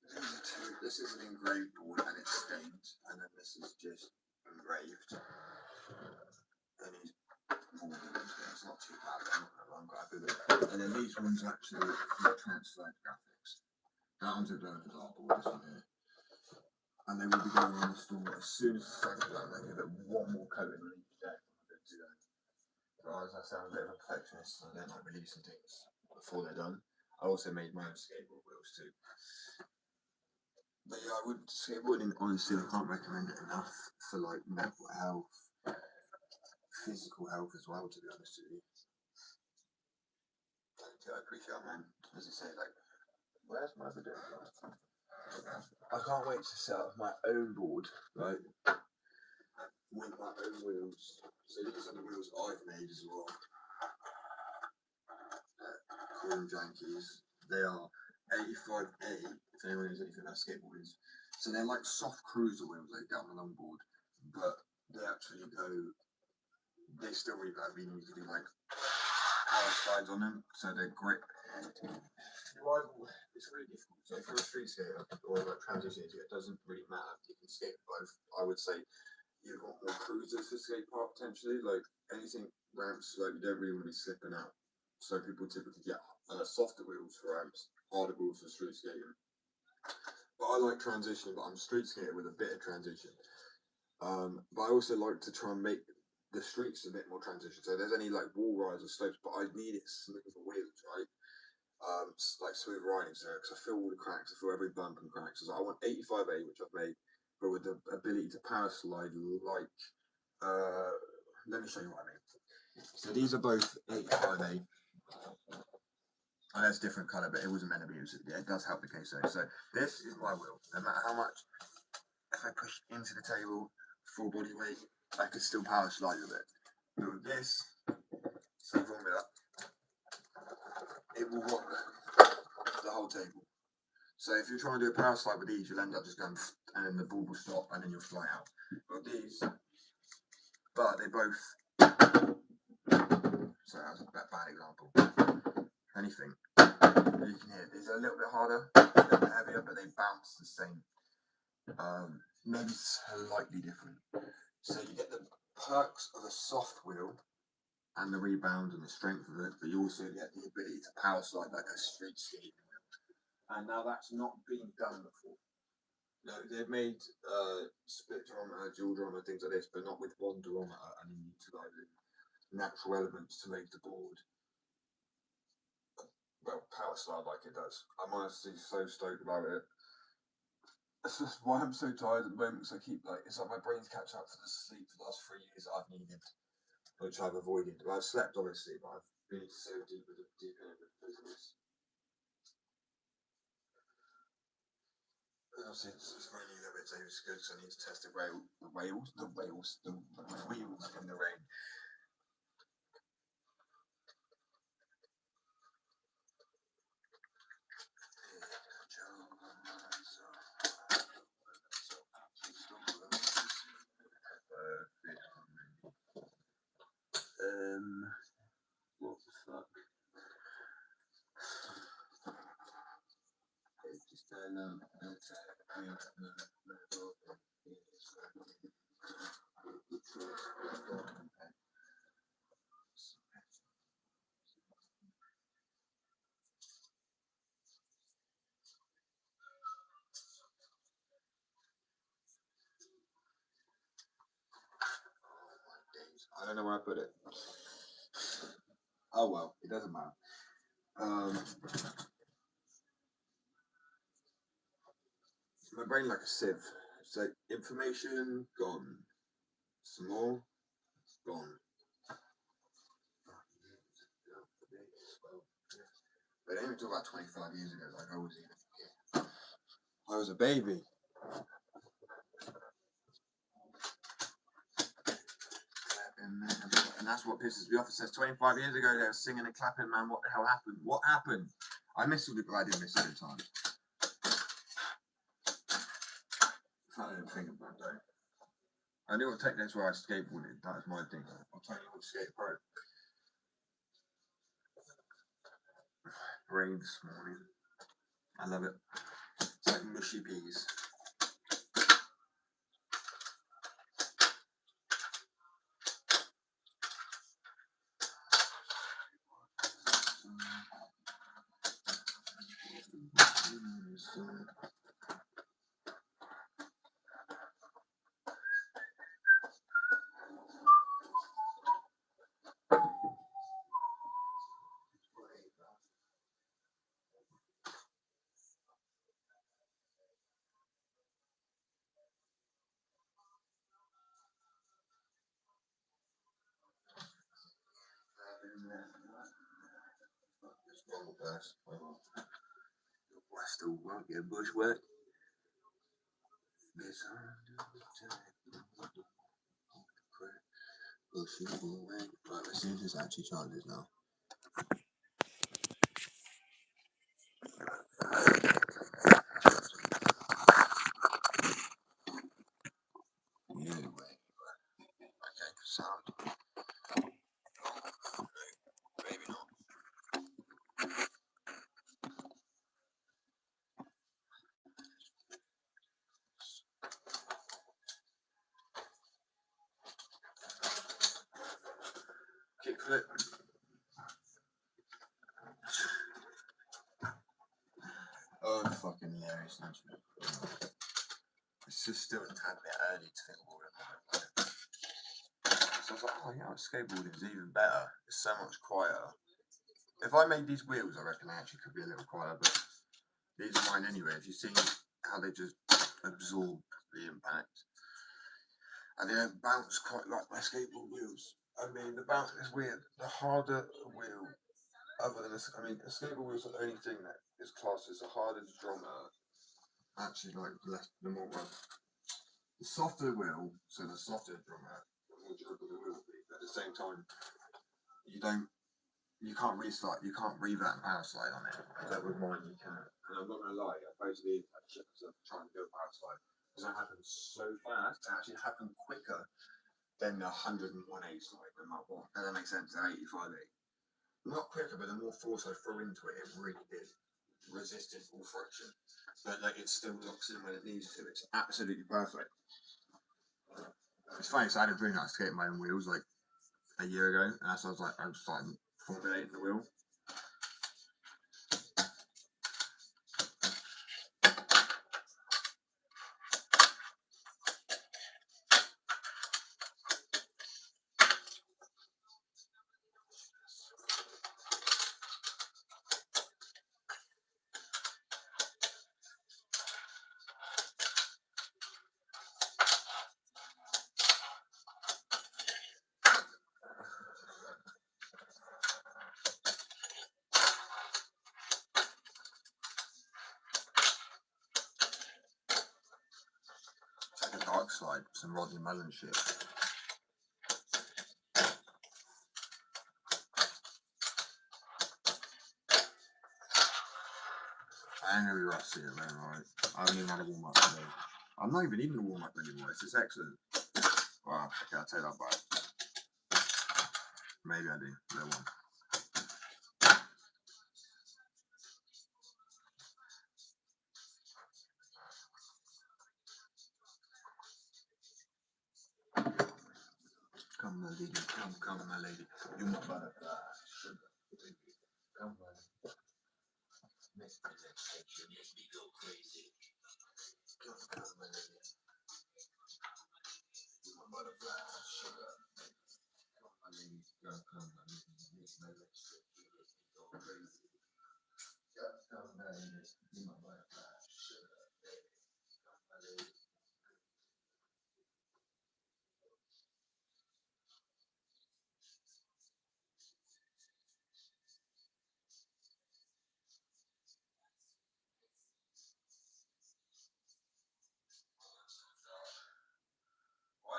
These are two. This is an engraved board and it's stained, and then this is just engraved. And he's it's not too bad, I'm not gonna lie, I'm quite happy with it. And then these ones actually transferred graphics. That one's a Dover dartboard, this one here. And they will be going on the store as soon as it's started done. They give it one more coating on each deck. But as I say, I'm a bit of a perfectionist, so I don't like releasing things before they're done. I also made my own skateboard wheels too. But yeah, I would skateboarding, honestly, I can't recommend it enough for like mental health, physical health as well, to be honest with you. I appreciate it, man. As you say, like, where's my video? I can't wait to set up my own board, right? With my own wheels. So these are the wheels I've made as well. Call them Jankies. They are 85A, if anyone knows anything about skateboarding. So they're like soft cruiser wheels they get on a longboard, but they actually go, they still really bad, meaning you can do like power slides on them, so they're grip. It's really difficult. So if you're a street skater or like transition, it doesn't really matter. You can skate both. I would say you've got more cruisers to skate park potentially. Like anything ramps, like you don't really want to be slipping out. So people typically get softer wheels for ramps, harder wheels for street skating. But I like transitioning, but I'm a street skater with a bit of transition. But I also like to try and make the streets a bit more transition. So there's any like wall rides or slopes, but I need it smooth for wheels, right? Like smooth riding, so because I feel all the cracks, I feel every bump and cracks. So I want 85A, which I've made, but with the ability to power slide like. Let me show you what I mean. So these are both 85A. And it's different colour, but it wasn't meant to be. It does help the case though. So this is my wheel. No matter how much, if I push into the table, full body weight, I could still power slide with it. But with this, same formula, it will rock the whole table. So if you're trying to do a power slide with these, you'll end up just going, and then the ball will stop, and then you'll fly out. But these, but they both. So that's a bad example. Anything you can hear. These are a little bit harder, a little bit heavier, but they bounce the same. Maybe slightly different. So you get the perks of a soft wheel and the rebound and the strength of it, but you also get the ability to power slide like a street skating wheel. And now that's not been done before. No, they've made split durometer, dual durometer, things like this, but not with one durometer and then utilising natural elements to make the board, well, power slide like it does. I'm honestly so stoked about it. That's just why I'm so tired at the moment, because I keep like, it's like my brain's catch up for the sleep for the last 3 years that I've needed, which I've avoided. But I've slept obviously, but I've been so deep in it with business. Obviously, it's raining a little bit, so it's good, so I need to test the wheels in the rain. What the fuck? It's just don't know where I put it. Oh well, it doesn't matter. My brain like a sieve. It's like information gone, some more gone. But I ain't talk about 25 years ago. Like I was a baby. And that's what pisses me off. It says 25 years ago they were singing and clapping, man. What the hell happened? What happened? I missed it, but I didn't miss it at times. I didn't think about that. I knew what techniques where I skateboarded. That was my thing. I'll tell you what skate pro. Rain this morning. I love it. It's like mushy peas. I still won't get bushwhack. Right, let's see if this actually charges now. Anyway, okay, sound. Maybe not. Kickflip. Oh, fucking hilarious. It's just still a tad bit early to think about it. So I was like, oh yeah, skateboarding is even better. It's so much quieter. If I made these wheels, I reckon they actually could be a little quieter, but these are mine anyway. If you see how they just absorb the impact. And they don't bounce quite like my skateboard wheels. I mean, the bounce is weird. The harder a wheel, other than a skateboard wheels are the only thing that is classed as the hardest drum out. Actually, like the more the softer the wheel, so the softer the drum out, the more durable the wheel will be. But at the same time, you can't restart, you can't revamp power slide on it. That with mine you can. And I'm not gonna lie, I basically shit myself trying to do a power slide. Because that happened so fast, it actually happened quicker than the 101A slide, no matter what. Does that make sense? The 85A. Not quicker, but the more force I threw into it, it really did. Resisted all friction. But like it still locks in when it needs to. It's absolutely perfect. It's funny, so I had a dream that I was skating my own wheels like a year ago, and that's why I was starting formulating the wheel. It's like a dark slide, some Rodney Mullen shit. I ain't gonna be rusty at that, right? I haven't even had a warm up today. I'm not even needing a warm up anymore. It's just excellent. Wow, okay, I'll take that back. Maybe I do. Little one. Come, my lady. Come, my lady. You my butterfly. Come, my lady. Make me section. Make me go crazy. Come, my lady. You my butterfly. Sugar.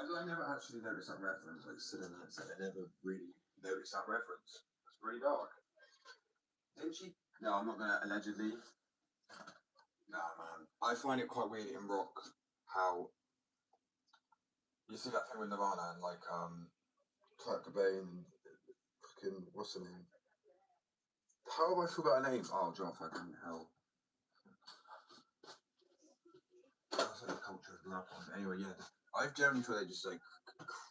Why did I never actually notice that reference? Like sitting there, so I never really noticed that reference. It's really dark. Didn't she? No, I'm not gonna allegedly. Nah, man. I find it quite weird in rock how you see that thing with Nirvana and like Kurt Cobain and fucking what's the name? How have I forgot her name? Oh, John fucking hell. That's like the culture of rap. Anyway, yeah. I generally feel they're just like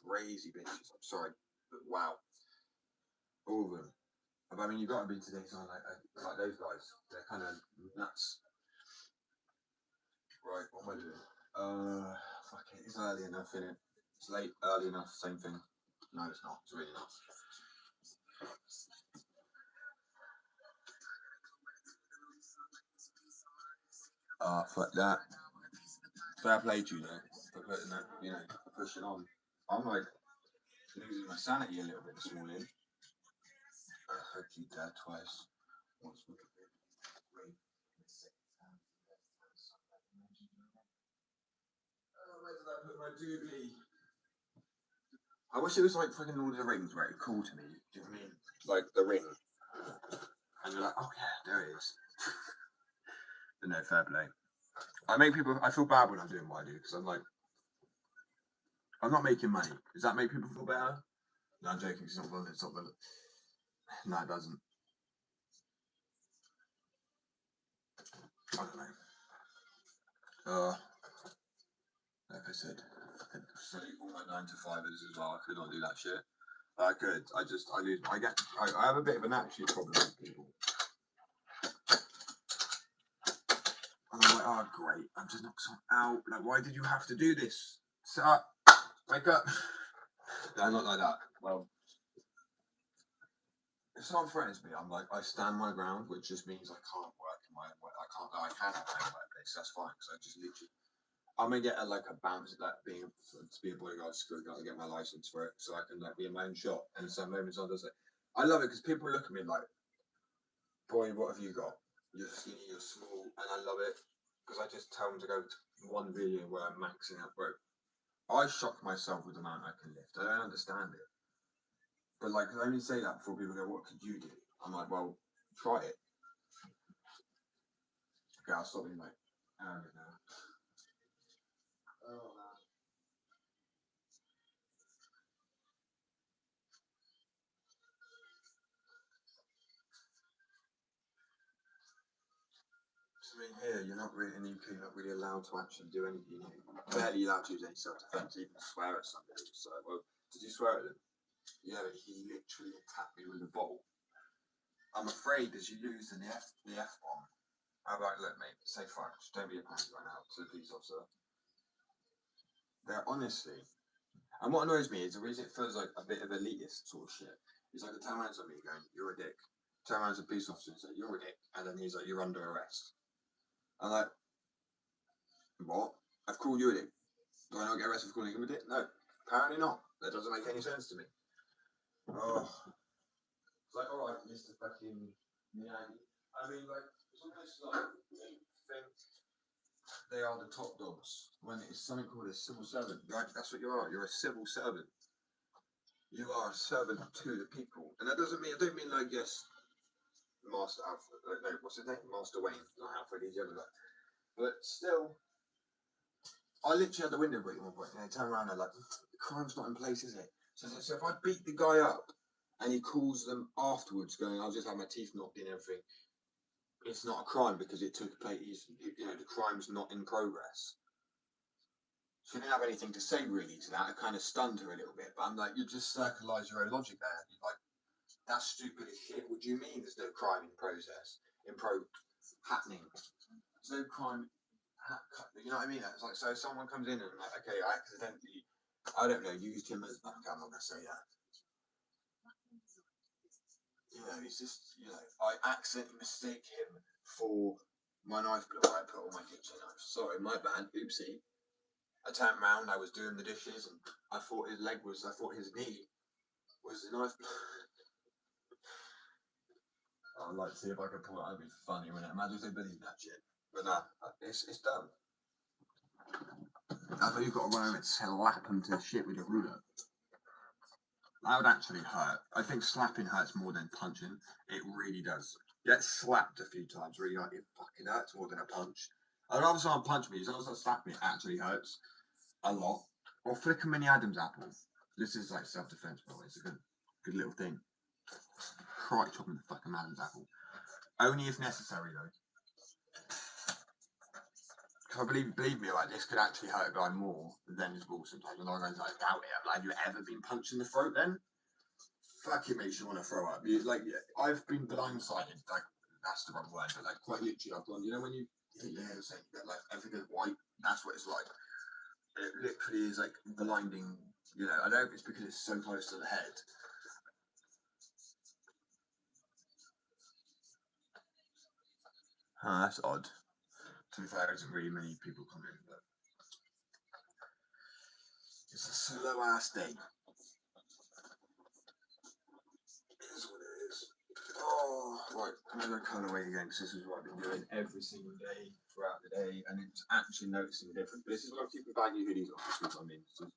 crazy bitches. I'm sorry, but wow, all of them. But I mean, you've got to be today's on like those guys. They're kind of nuts. Right, what am I doing? Fuck it. It's early enough, innit? It's late, early enough, same thing. No, it's not. It's really not. Fuck that. Fair play to you, though, for putting that, for pushing on. I'm like losing my sanity a little bit this morning. I heard you dad twice. Once with where did I put my doobie? I wish it was like fucking Lord of the Rings where it called to me. Do you know what I mean? Like the ring. And you're like, oh yeah, there it is. But no, fair play. I feel bad when I'm doing what I do because I'm like, I'm not making money. Does that make people feel better? No, I'm joking. It's not. No, it doesn't. I don't know. Like I said, I could study all my 9 to 5ers as well. I could not do that shit. I could. I lose. I have a bit of an attitude problem with people. And I'm like, oh great, I've just knocked someone out. Like, why did you have to do this? Sit up, wake up. No, not like that. Well, if someone threatens me, I'm like, I stand my ground, which just means I can't work in my way. I can have my workplace. That's fine because I just literally. I'm gonna get a bounce at that being to be a bodyguard, security guard, and get my license for it, so I can be in my own shop. And some moments I does it. I love it because people look at me like, boy, what have you got? You're skinny, you're small, and I love it because I just tell them to go to one video where I'm maxing out rope. I shock myself with the amount I can lift. I don't understand it. But like, I only say that before people go, what could you do? I'm like, well, try it. Okay, I'll stop being like, arrogant now. Oh, man. So in here, you're not really, in the UK, you're not really allowed to actually do anything. You're barely allowed to use any self-defense, even swear at somebody. So, well, did you swear at him? Yeah, but he literally attacked me with a bottle. I'm afraid as you use the F bomb. How about look, mate? Say fuck. Just don't be a punk right now to the police officer. They're honestly, and what annoys me is the reason it feels like a bit of elitist sort of shit. He's like, a turn around to me going, "You're a dick." Turn around to the police officer and say, "You're a dick," and then he's like, "You're under arrest." I'm like, what? I've called you a dick. Do I not get arrested for calling him a dick? No, apparently not. That doesn't make any sense to me. Oh, it's like, all right, Mr. Fucking Miyagi. I mean, like, sometimes like think they are the top dogs when it's something called a civil servant. Right? That's what you are. You're a civil servant. You are a servant to the people, and that doesn't mean. I don't mean like yes, Master Alfred. No, what's his name? Master Wayne. Not Alfred. He's the other guy. But still, I literally had the window break at one point, and they turn around and they're like, "The crime's not in place, is it?" So if I beat the guy up, and he calls them afterwards, going, "I've just had my teeth knocked in and everything," it's not a crime because it took place. The crime's not in progress. She didn't have anything to say really to that. It kind of stunned her a little bit. But I'm like, you just circularise your own logic there. You're like, that's stupid as shit. What do you mean there's no crime in process, happening? There's no crime. You know what I mean? It's like, so someone comes in and like, okay, I accidentally, I don't know, used him as, okay, I'm not going to say that. it's just, I accidentally mistake him for my knife blade I put on my kitchen knife. Sorry, my bad, oopsie. I turned round, I was doing the dishes, and I thought his knee was the knife blade. I'd like to see if I could pull it out. It'd be funny, wouldn't it? Imagine if they believe that shit. But nah, it's done. I thought you've got to run over and slap them to shit with your ruler. That would actually hurt. I think slapping hurts more than punching. It really does. Get slapped a few times, really, like it fucking hurts more than a punch. I'd rather someone punch me, someone slap me, it actually hurts a lot. Or flick a mini Adam's apple. This is like self-defense, by the way. It's a good little thing. Karate chopping the fucking Adam's apple. Only if necessary, though. Because I believe me, like, this could actually hurt a guy more than his balls sometimes. And I go, like, doubt it. Like, have you ever been punched in the throat then? Fuck, it makes you want to throw up. I've been blindsided. Like, that's the wrong word, but like, quite literally, I've gone, when you hit your head or something, you get like everything white. That's what it's like. It literally is like blinding. I don't know if it's because it's so close to the head. That's odd. To be fair, there isn't really many people coming, but it's a slow ass day. It is what it is. Oh, right. I'm going to colour away again because this is what I've been doing every single day throughout the day, and it's actually noticing the difference. But this is why I keep the baggy hoodies on because I'm into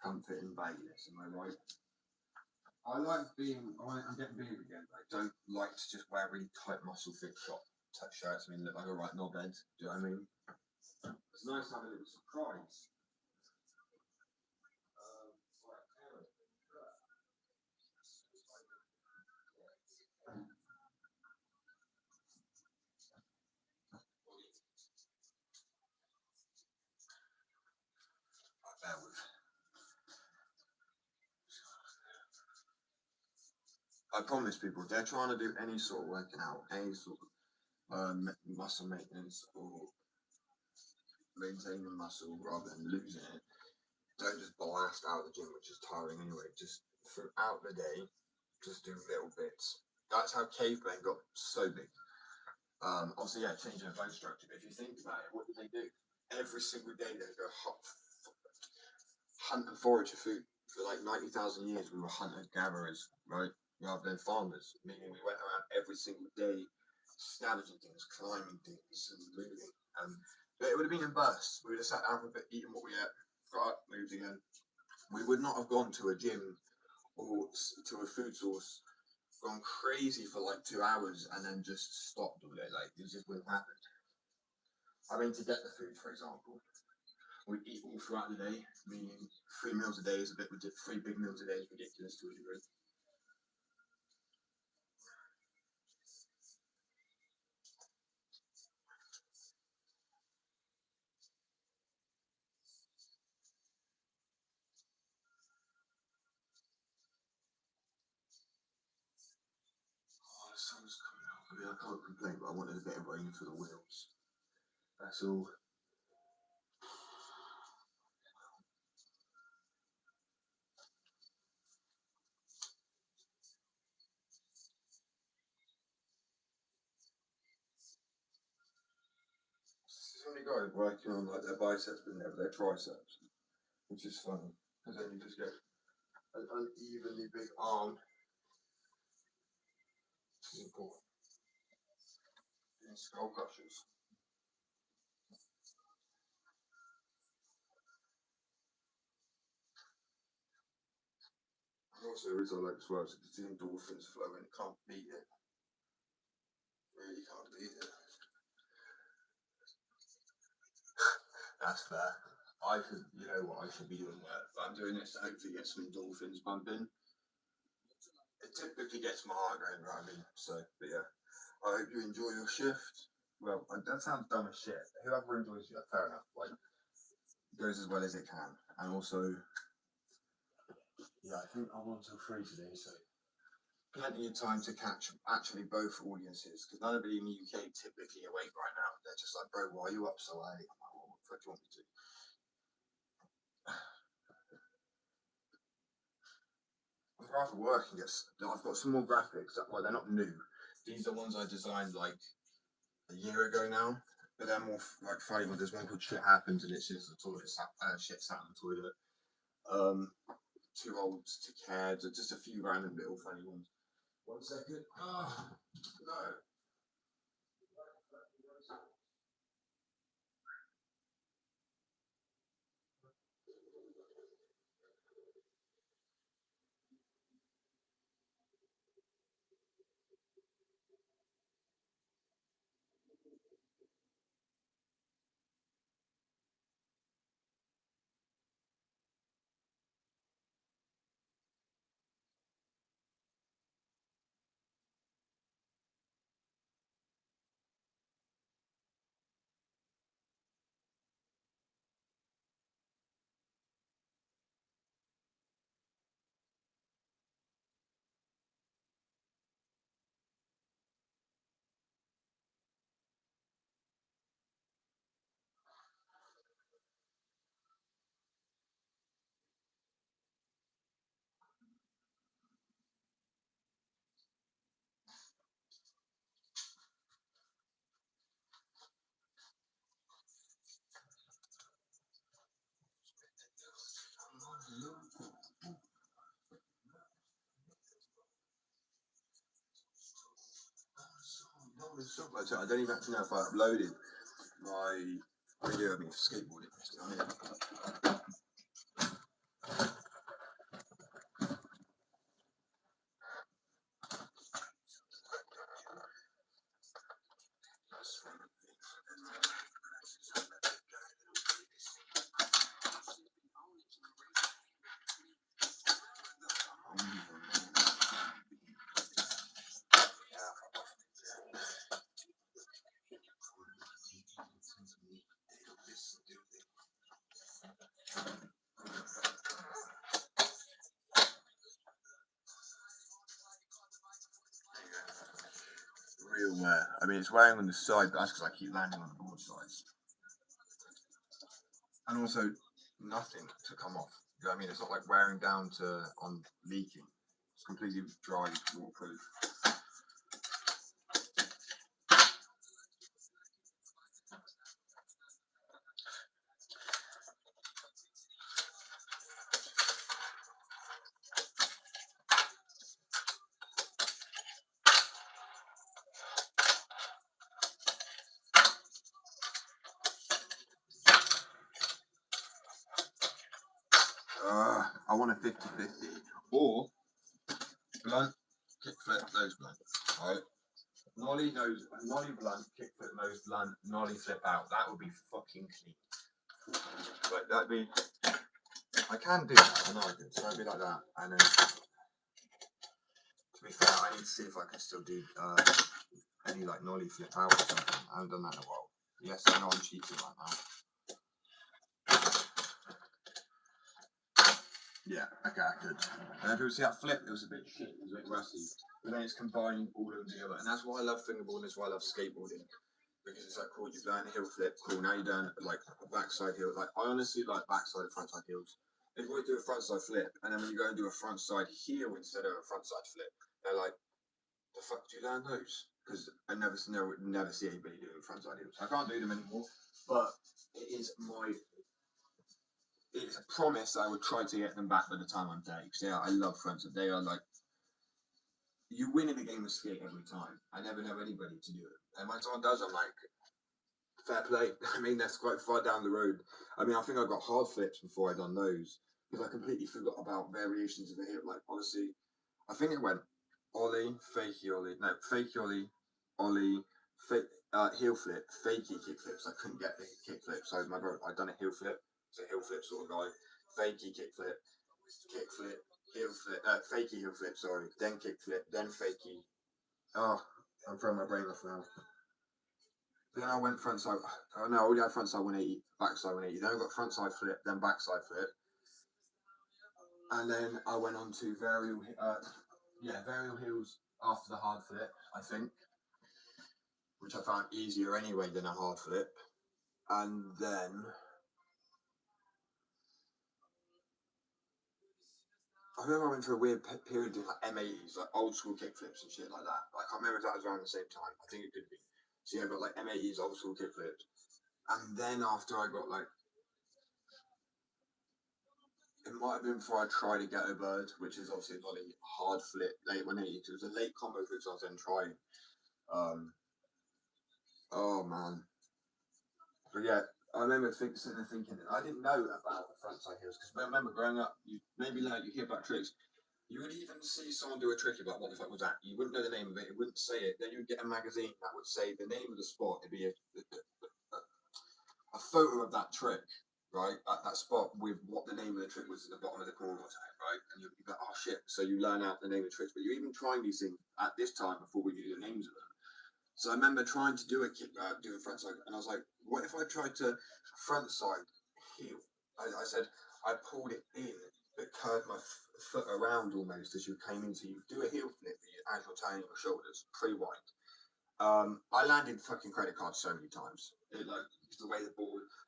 comfort and bagginess. Am I right? I'm getting big again. I don't like to just wear really tight muscle fit shirts. I mean, look like a right knobhead. Do you know what I mean? It's nice to have a little surprise. Bear with. I promise people, if they're trying to do any sort of working out, any sort of muscle maintenance or maintaining muscle rather than losing it, don't just blast out of the gym, which is tiring anyway. Just throughout the day, just do little bits. That's how cavemen got so big. Obviously, yeah, changing their bone structure. But if you think about it, what did they do? Every single day they go hunt and forage for food. For like 90,000 years, we were hunter-gatherers, right? Rather than farmers, meaning we went around every single day scavenging things, climbing things, and moving. But it would have been in bursts. We would have sat down for a bit, eaten what we ate, got up, moved again. We would not have gone to a gym or to a food source, gone crazy for like 2 hours, and then just stopped all day. Like, it just wouldn't happen. I mean, to get the food, for example, we eat all throughout the day, meaning 3 meals a day is a bit ridiculous. 3 big meals a day is ridiculous to a degree. Oh, the sun's coming out. I mean, I can't complain, but I wanted a bit of rain for the wheels. That's all. So many guys working on like their biceps but never their triceps, which is funny because then you just get an unevenly big arm. This is important. In skull crushers. And also, the reason I like as well is because the endorphins flowing. Can't beat it. Really can't beat it. That's fair. I should, what, I should be doing work, but I'm doing this to hopefully get some endorphins pumping. It typically gets my heart going, right? I mean, so, but yeah. I hope you enjoy your shift. Well, that sounds dumb as shit. Whoever enjoys it, fair enough. Like, goes as well as it can. And also, yeah, I think I'm on till 3 today, so plenty of time to catch actually both audiences, because none of it in the UK typically awake right now. They're just like, bro, why are you up so early? I'm like, well, what the fuck do you want me to? rather work and get. I've got some more graphics. Well, they're not new. These are ones I designed like a year ago now. But they're more like funny ones. There's one called Shit Happens, and it's just the toilet shit sat on the toilet. Too old to care. Just a few random little funny ones. 1 second. Oh no. I don't even actually know if I uploaded my video of me skateboarding yesterday. Real wear. I mean, it's wearing on the side, but that's because I keep landing on the board sides. And also, nothing to come off. You know what I mean? It's not like wearing down to on leaking. It's completely dry, waterproof. I want a 50-50 or blunt, kickflip, nose blunt. Right? Nollie blunt, kickflip, nose blunt, nollie flip out. That would be fucking clean. Like that'd be. I can do that. I know I can. So it'd be like that, and then. To be fair, I need to see if I can still do any like nollie flip out or something. I haven't done that in a while. Yes, I know I'm cheating right now. Yeah, okay, I could. And then people see that flip, it was a bit shit, it was a bit rusty. But then it's combined all of them together. And that's why I love fingerboarding, that's why I love skateboarding. Because it's like, cool, you've learned a heel flip, cool, now you've done like a backside heel. Like, I honestly like backside and frontside heels. If you do a frontside flip, and then when you go and do a frontside heel instead of a frontside flip, they're like, the fuck do you learn those? Because I never see anybody doing frontside heels. I can't do them anymore, but it's a promise I would try to get them back by the time I'm dead. Because yeah, I love frontside. They are like, you win in a game of skate every time. I never know anybody to do it. And when someone does, I'm like, fair play. I mean, that's quite far down the road. I mean, I think I got hard flips before I done those. Because I completely forgot about variations of the hip. Like, honestly, I think it went ollie, fakey ollie, no, fakey ollie, fake, heel flip, fakey kick flips. I couldn't get the kick flip, so I'd done a heel flip, so heel flip sort of guy, fakey kick flip, heel flip, fakey heel flip, sorry, then kick flip, then fakey. Oh, I'm throwing my brain off now. Then I went frontside. Oh no, I already had frontside 180, backside 180. Then I got frontside flip, then backside flip, and then I went on to varial heels after the hard flip, I think, which I found easier anyway than a hard flip. And then I remember I went through a weird period in like M80s, like old school kickflips and shit like that. I can't remember if that was around the same time. I think it could be. So yeah, I got like M80s, old school kickflips. And then after I got like, it might have been before I tried a Ghetto Bird, which is obviously a bloody hard flip, late 180s. It was a late combo which I was then trying. Oh man. But yeah, I remember sitting there thinking, I didn't know about the frontside heels, because I remember growing up, you maybe like you hear about tricks. You would even see someone do a trick, you're like, what the fuck was that? You wouldn't know the name of it, it wouldn't say it. Then you would get a magazine that would say the name of the spot. It'd be a photo of that trick, right? At that spot with what the name of the trick was at the bottom of the corner or something, right? And you'd be like, oh shit. So you learn out the name of the tricks, but you're even trying these things at this time before we knew the names of them. So I remember trying to do do a front side, and I was like, what if I tried to front side heel? I said, I pulled it in, but curved my foot around almost as you came in. So you do a heel flip as you're turning your shoulders, pre-wind. I landed fucking credit cards so many times. The way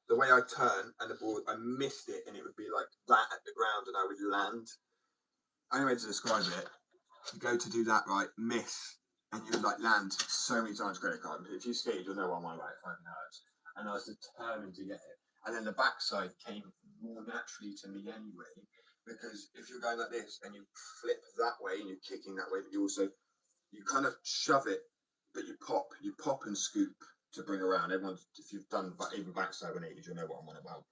the way I turn and the board, I missed it, and it would be like that at the ground, and I would land. Anyway, to describe it, you go to do that right, miss, and you like land so many times credit card. If you skate, you'll know what I'm on about. It fucking hurts. And I was determined to get it. And then the backside came more naturally to me anyway, because if you're going like this and you flip that way and you're kicking that way, but you kind of shove it, but you pop and scoop to bring around. Everyone's, if you've done even backside 180s, you'll know what I'm on about.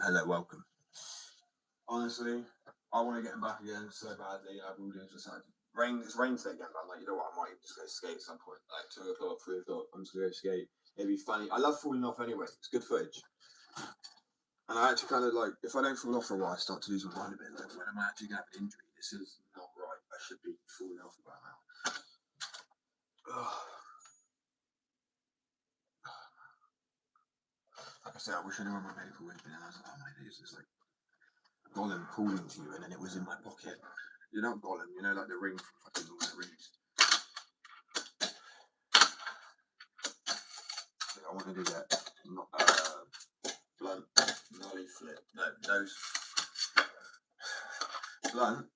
Hello, welcome. Honestly, I want to get him back again so badly. I will do. Just like it's rain today again, but I'm like, you know what? I might just go skate at some point, like 2 o'clock, 3 o'clock. I'm just gonna go skate. It'd be funny. I love falling off anyway. It's good footage. And I actually kind of like, if I don't fall off for a while, I start to lose my mind a bit. Like, when am I actually gonna have an injury? This is not right. I should be falling off about now. Like I said, I wish I knew where my medical would have been. And I was like, oh my days, it's like Gollum calling to you, and then it was in my pocket. You're not Gollum, you know, like the ring from fucking Lord of the Rings. I want to do that. Not blunt nollie flip. No, nose blunt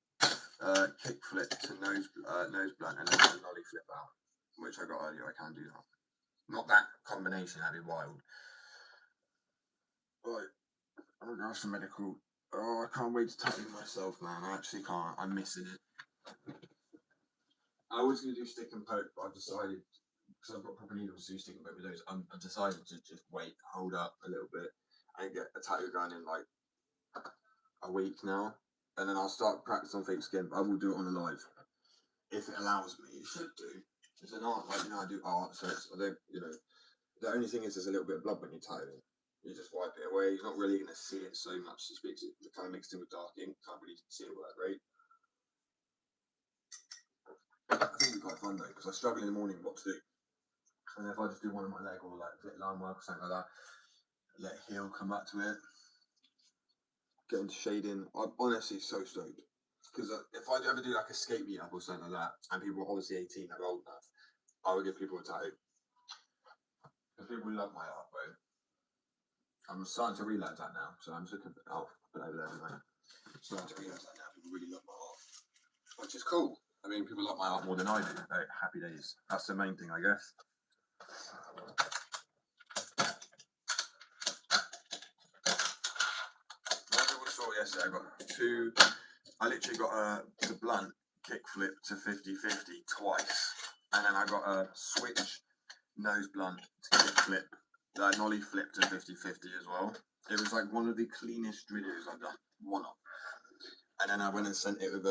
kick flip to nose blunt, and then a nollie flip out, which I got earlier. I can do that. Not that combination. That'd be wild. Right, I'm gonna have some medical. Oh, I can't wait to tattoo myself, man. I actually can't. I'm missing it. I was gonna do stick and poke, but I've decided, because I've got proper needles to do stick and poke with those. I've decided to just wait, hold up a little bit, and get a tattoo going in like a week now, and then I'll start practicing on fake skin. But I will do it on the live if it allows me. It should do. It's an art, like, you know, I do art, so I don't, you know. The only thing is, there's a little bit of blood when you tattoo it. You just wipe it away. You're not really going to see it so much. It speaks. It kind of mixed in with dark ink. Can't really see it all that great. I think it'd be quite fun though, because I struggle in the morning what to do. And if I just do one on my leg or like line work or something like that, let heel come back to it, get into shading. I'm honestly so stoked, because if I ever do like a skate meetup or something like that, and people are obviously 18, they're old enough, I would give people a tattoo, because people love my art, bro. I'm starting to realise that now, so I'm just looking. Oh, put it over there anyway. Starting to realise that now. People really love my art, which is cool. I mean, people like my art more than I do. Happy days. That's the main thing, I guess. Yesterday I got two. I literally got the blunt kickflip to 50-50 twice, and then I got a switch nose blunt to kickflip, nollie flip to 50-50 as well. It was like one of the cleanest videos I've done. One of. And then I went and sent it with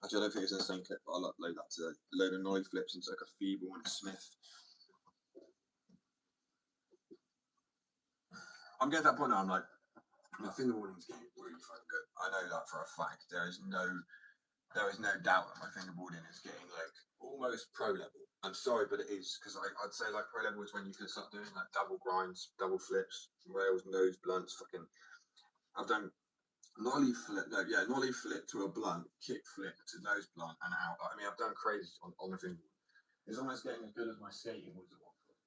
actually I don't think it's in the same clip, but I'll upload that to a load of nollie flips into like a Feeble and a Smith. I'm getting to that point now, I'm like, my fingerboarding's getting really fucking good. I know that for a fact. There is no doubt that my fingerboarding is getting like almost pro level. I'm sorry, but it is, because I'd say like pro level is when you can start doing like double grinds, double flips, rails, nose blunts, fucking. I've done nollie flip to a blunt, kick flip to nose blunt and out. I mean, I've done crazy on the fingerboard. It's almost getting as good as my skating was at one point.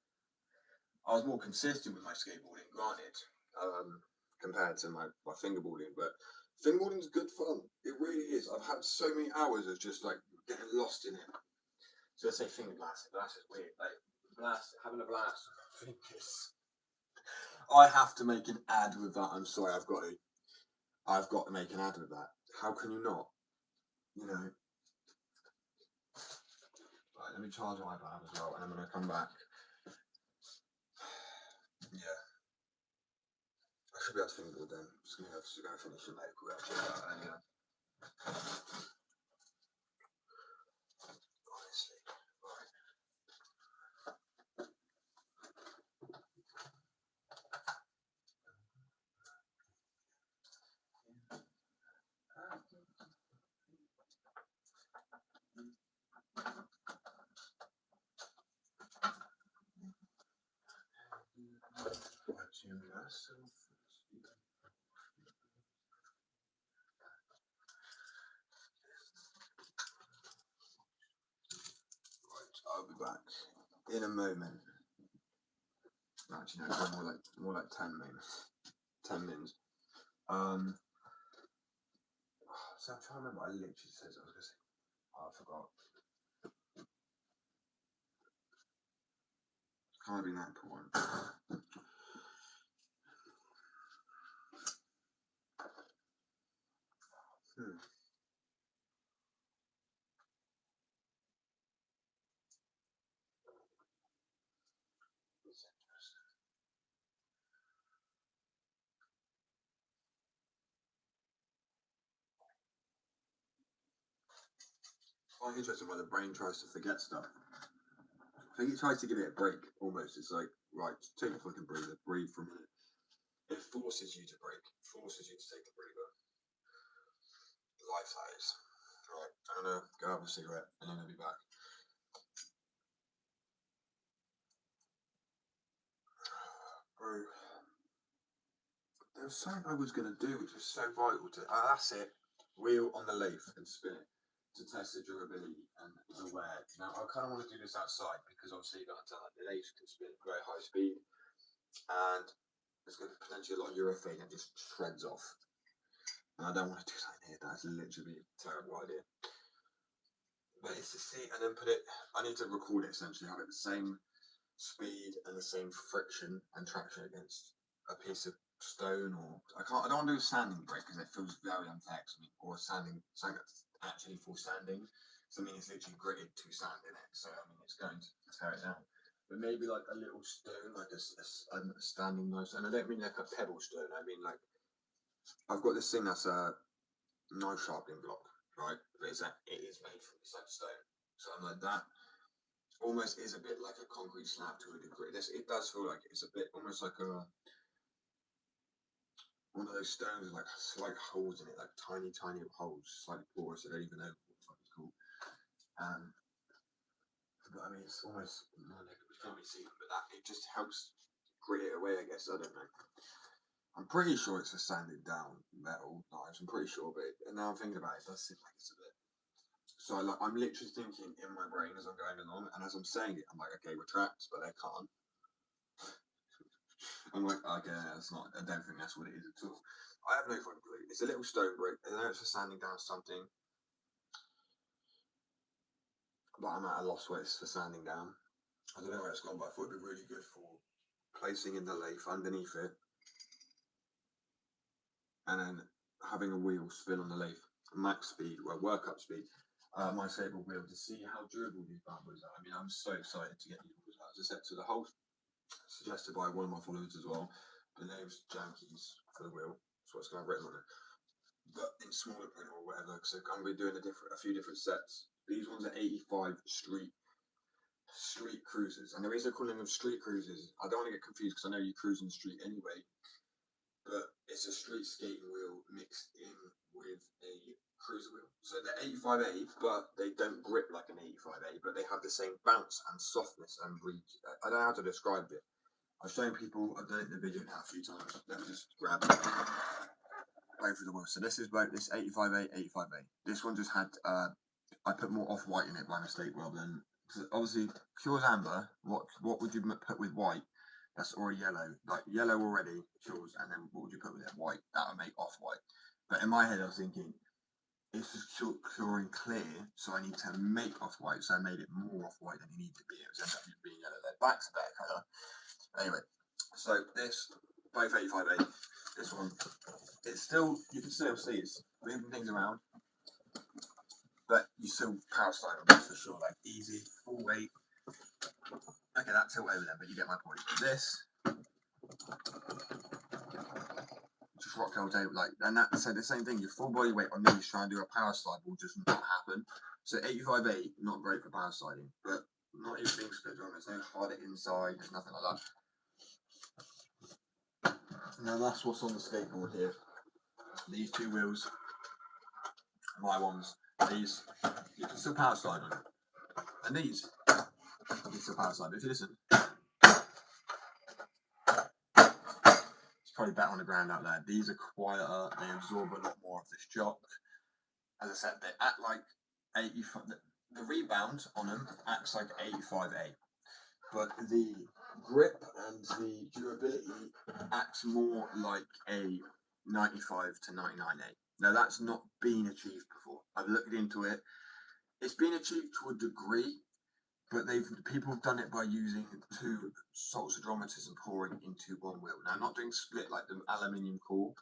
I was more consistent with my skateboarding, granted, compared to my fingerboarding, but Fingerboarding's good fun. It really is. I've had so many hours of just like getting lost in it. So let's say finger blasting. Blast is weird. Like having a blast with fingers. I have to make an ad with that. I'm sorry, I've got to make an ad with that. How can you not? You know. Right, let me charge my iPad as well, and I'm gonna come back. Yeah. I should be able to fingerboard then. I'm just gonna go finish it later. We'll actually do that anyway. Honestly. Right. I'll be back in a moment. Actually, no, more like 10 minutes. 10 minutes. So I'm trying to remember what I literally said. I was gonna say, oh, I forgot. Can't be that important. Quite interesting why the brain tries to forget stuff. I think it tries to give it a break almost. It's like, right, take a fucking breather, breathe for a minute. It forces you to break, forces you to take a breather. Life that is. Right, I'm gonna go have a cigarette and then I'll be back. Bro, there was something I was gonna do which was so vital to. That's it. Wheel on the lathe and spin it to test the durability and the wear. Now I kind of want to do this outside because obviously the lathe can spin at very high speed and there's going to be potentially a lot of urethane that just shreds off. And I don't want to do that here. That's literally a terrible idea. But it's to see and then put it. I need to record it essentially, have it the same speed and the same friction and traction against a piece of stone or I don't want to do a sanding brake because it feels very unfair to me, or something that's actually for sanding. So I mean it's literally gritted to sand in it, so I mean it's going to tear it down. But maybe like a little stone, like a standing knife, and I don't mean like a pebble stone. I mean like I've got this thing that's a knife sharpening block, right? But it is made from this like stone, something like that. Almost is a bit like a concrete slab to a degree. It does feel like it's a bit almost like one of those stones with like slight holes in it, like tiny holes, slightly porous. I don't even know what the fuck it's called. But I mean, it's almost we can't really see them, but that it just helps grit it away. I guess I don't know. I'm pretty sure it's for sanding down metal knives. I'm pretty sure, but now I'm thinking about it, it does seem like it's a bit. So I'm literally thinking in my brain as I'm going along, and as I'm saying it, I'm like, okay, retract, but I can't. I'm like, okay, that's not. I don't think that's what it is at all. I have no fucking clue. It's a little stone brick. I know it's for sanding down something, but I'm at a loss where it's for sanding down. I don't know where it's gone, but I thought it'd be really good for placing in the lathe underneath it, and then having a wheel spin on the lathe, max speed, well, workup speed. My favourite wheel to see how durable these bad boys are. I mean, I'm so excited to get these boys out. As I said, so the whole suggested by one of my followers as well. The name's Jankies for the wheel. That's what it's going to have written on it. But in smaller print or whatever, because I'm going to be doing a few different sets. These ones are 85 street cruisers, and the reason I'm calling them street cruisers, I don't want to get confused because I know you cruise on the street anyway. But it's a street skating wheel mixed in with a cruiser wheel. So they're 85A, but they don't grip like an 85A, but they have the same bounce and softness and reach. I don't know how to describe it. I've shown people, I've done it in the video now a few times. Let me just grab both of the wheels. So this is both this 85A, 85A. This one just had, I put more off-white in it by mistake rather than, obviously, Cures Amber, what would you put with white? That's already yellow, like yellow already, Cures, and then what would you put with it? White. That would make off-white. But in my head, I was thinking, it's just curing clear, so I need to make off-white, so I made it more off-white than it needed to be. It was ended up being yellow. Their back's a better colour. Anyway, so this, both 85A, this one, it's still, you can still see it's moving things around, but you still power slide on this for sure, like easy, full weight. Okay, that tilt over there, but you get my point. This, just rock hold table, like, and that, so the same thing, your full body weight on these trying to do a power slide will just not happen. So 85A, not great for power sliding, but not even being split drum, there's no harder inside, there's nothing like that. Now that's what's on the skateboard here. These two wheels, my ones, these, you can still power slide on them. And these, you can still power slide. If you listen, it's probably better on the ground out there. These are quieter, they absorb a lot more of this shock. As I said, they act like 85, the rebound on them acts like 85A. But the grip and the durability acts more like a 95 to 99A. Now that's not been achieved before. I've looked into it. It's been achieved to a degree, but people have done it by using two salts hydrometers and pouring into one wheel. Now, I'm not doing split like the aluminium core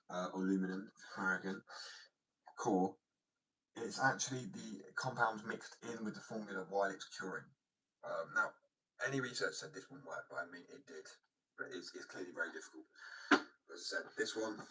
or aluminum American core. It's actually the compounds mixed in with the formula while it's curing. Now, any research said this wouldn't work, but I mean it did. But it's clearly very difficult. As I said, this one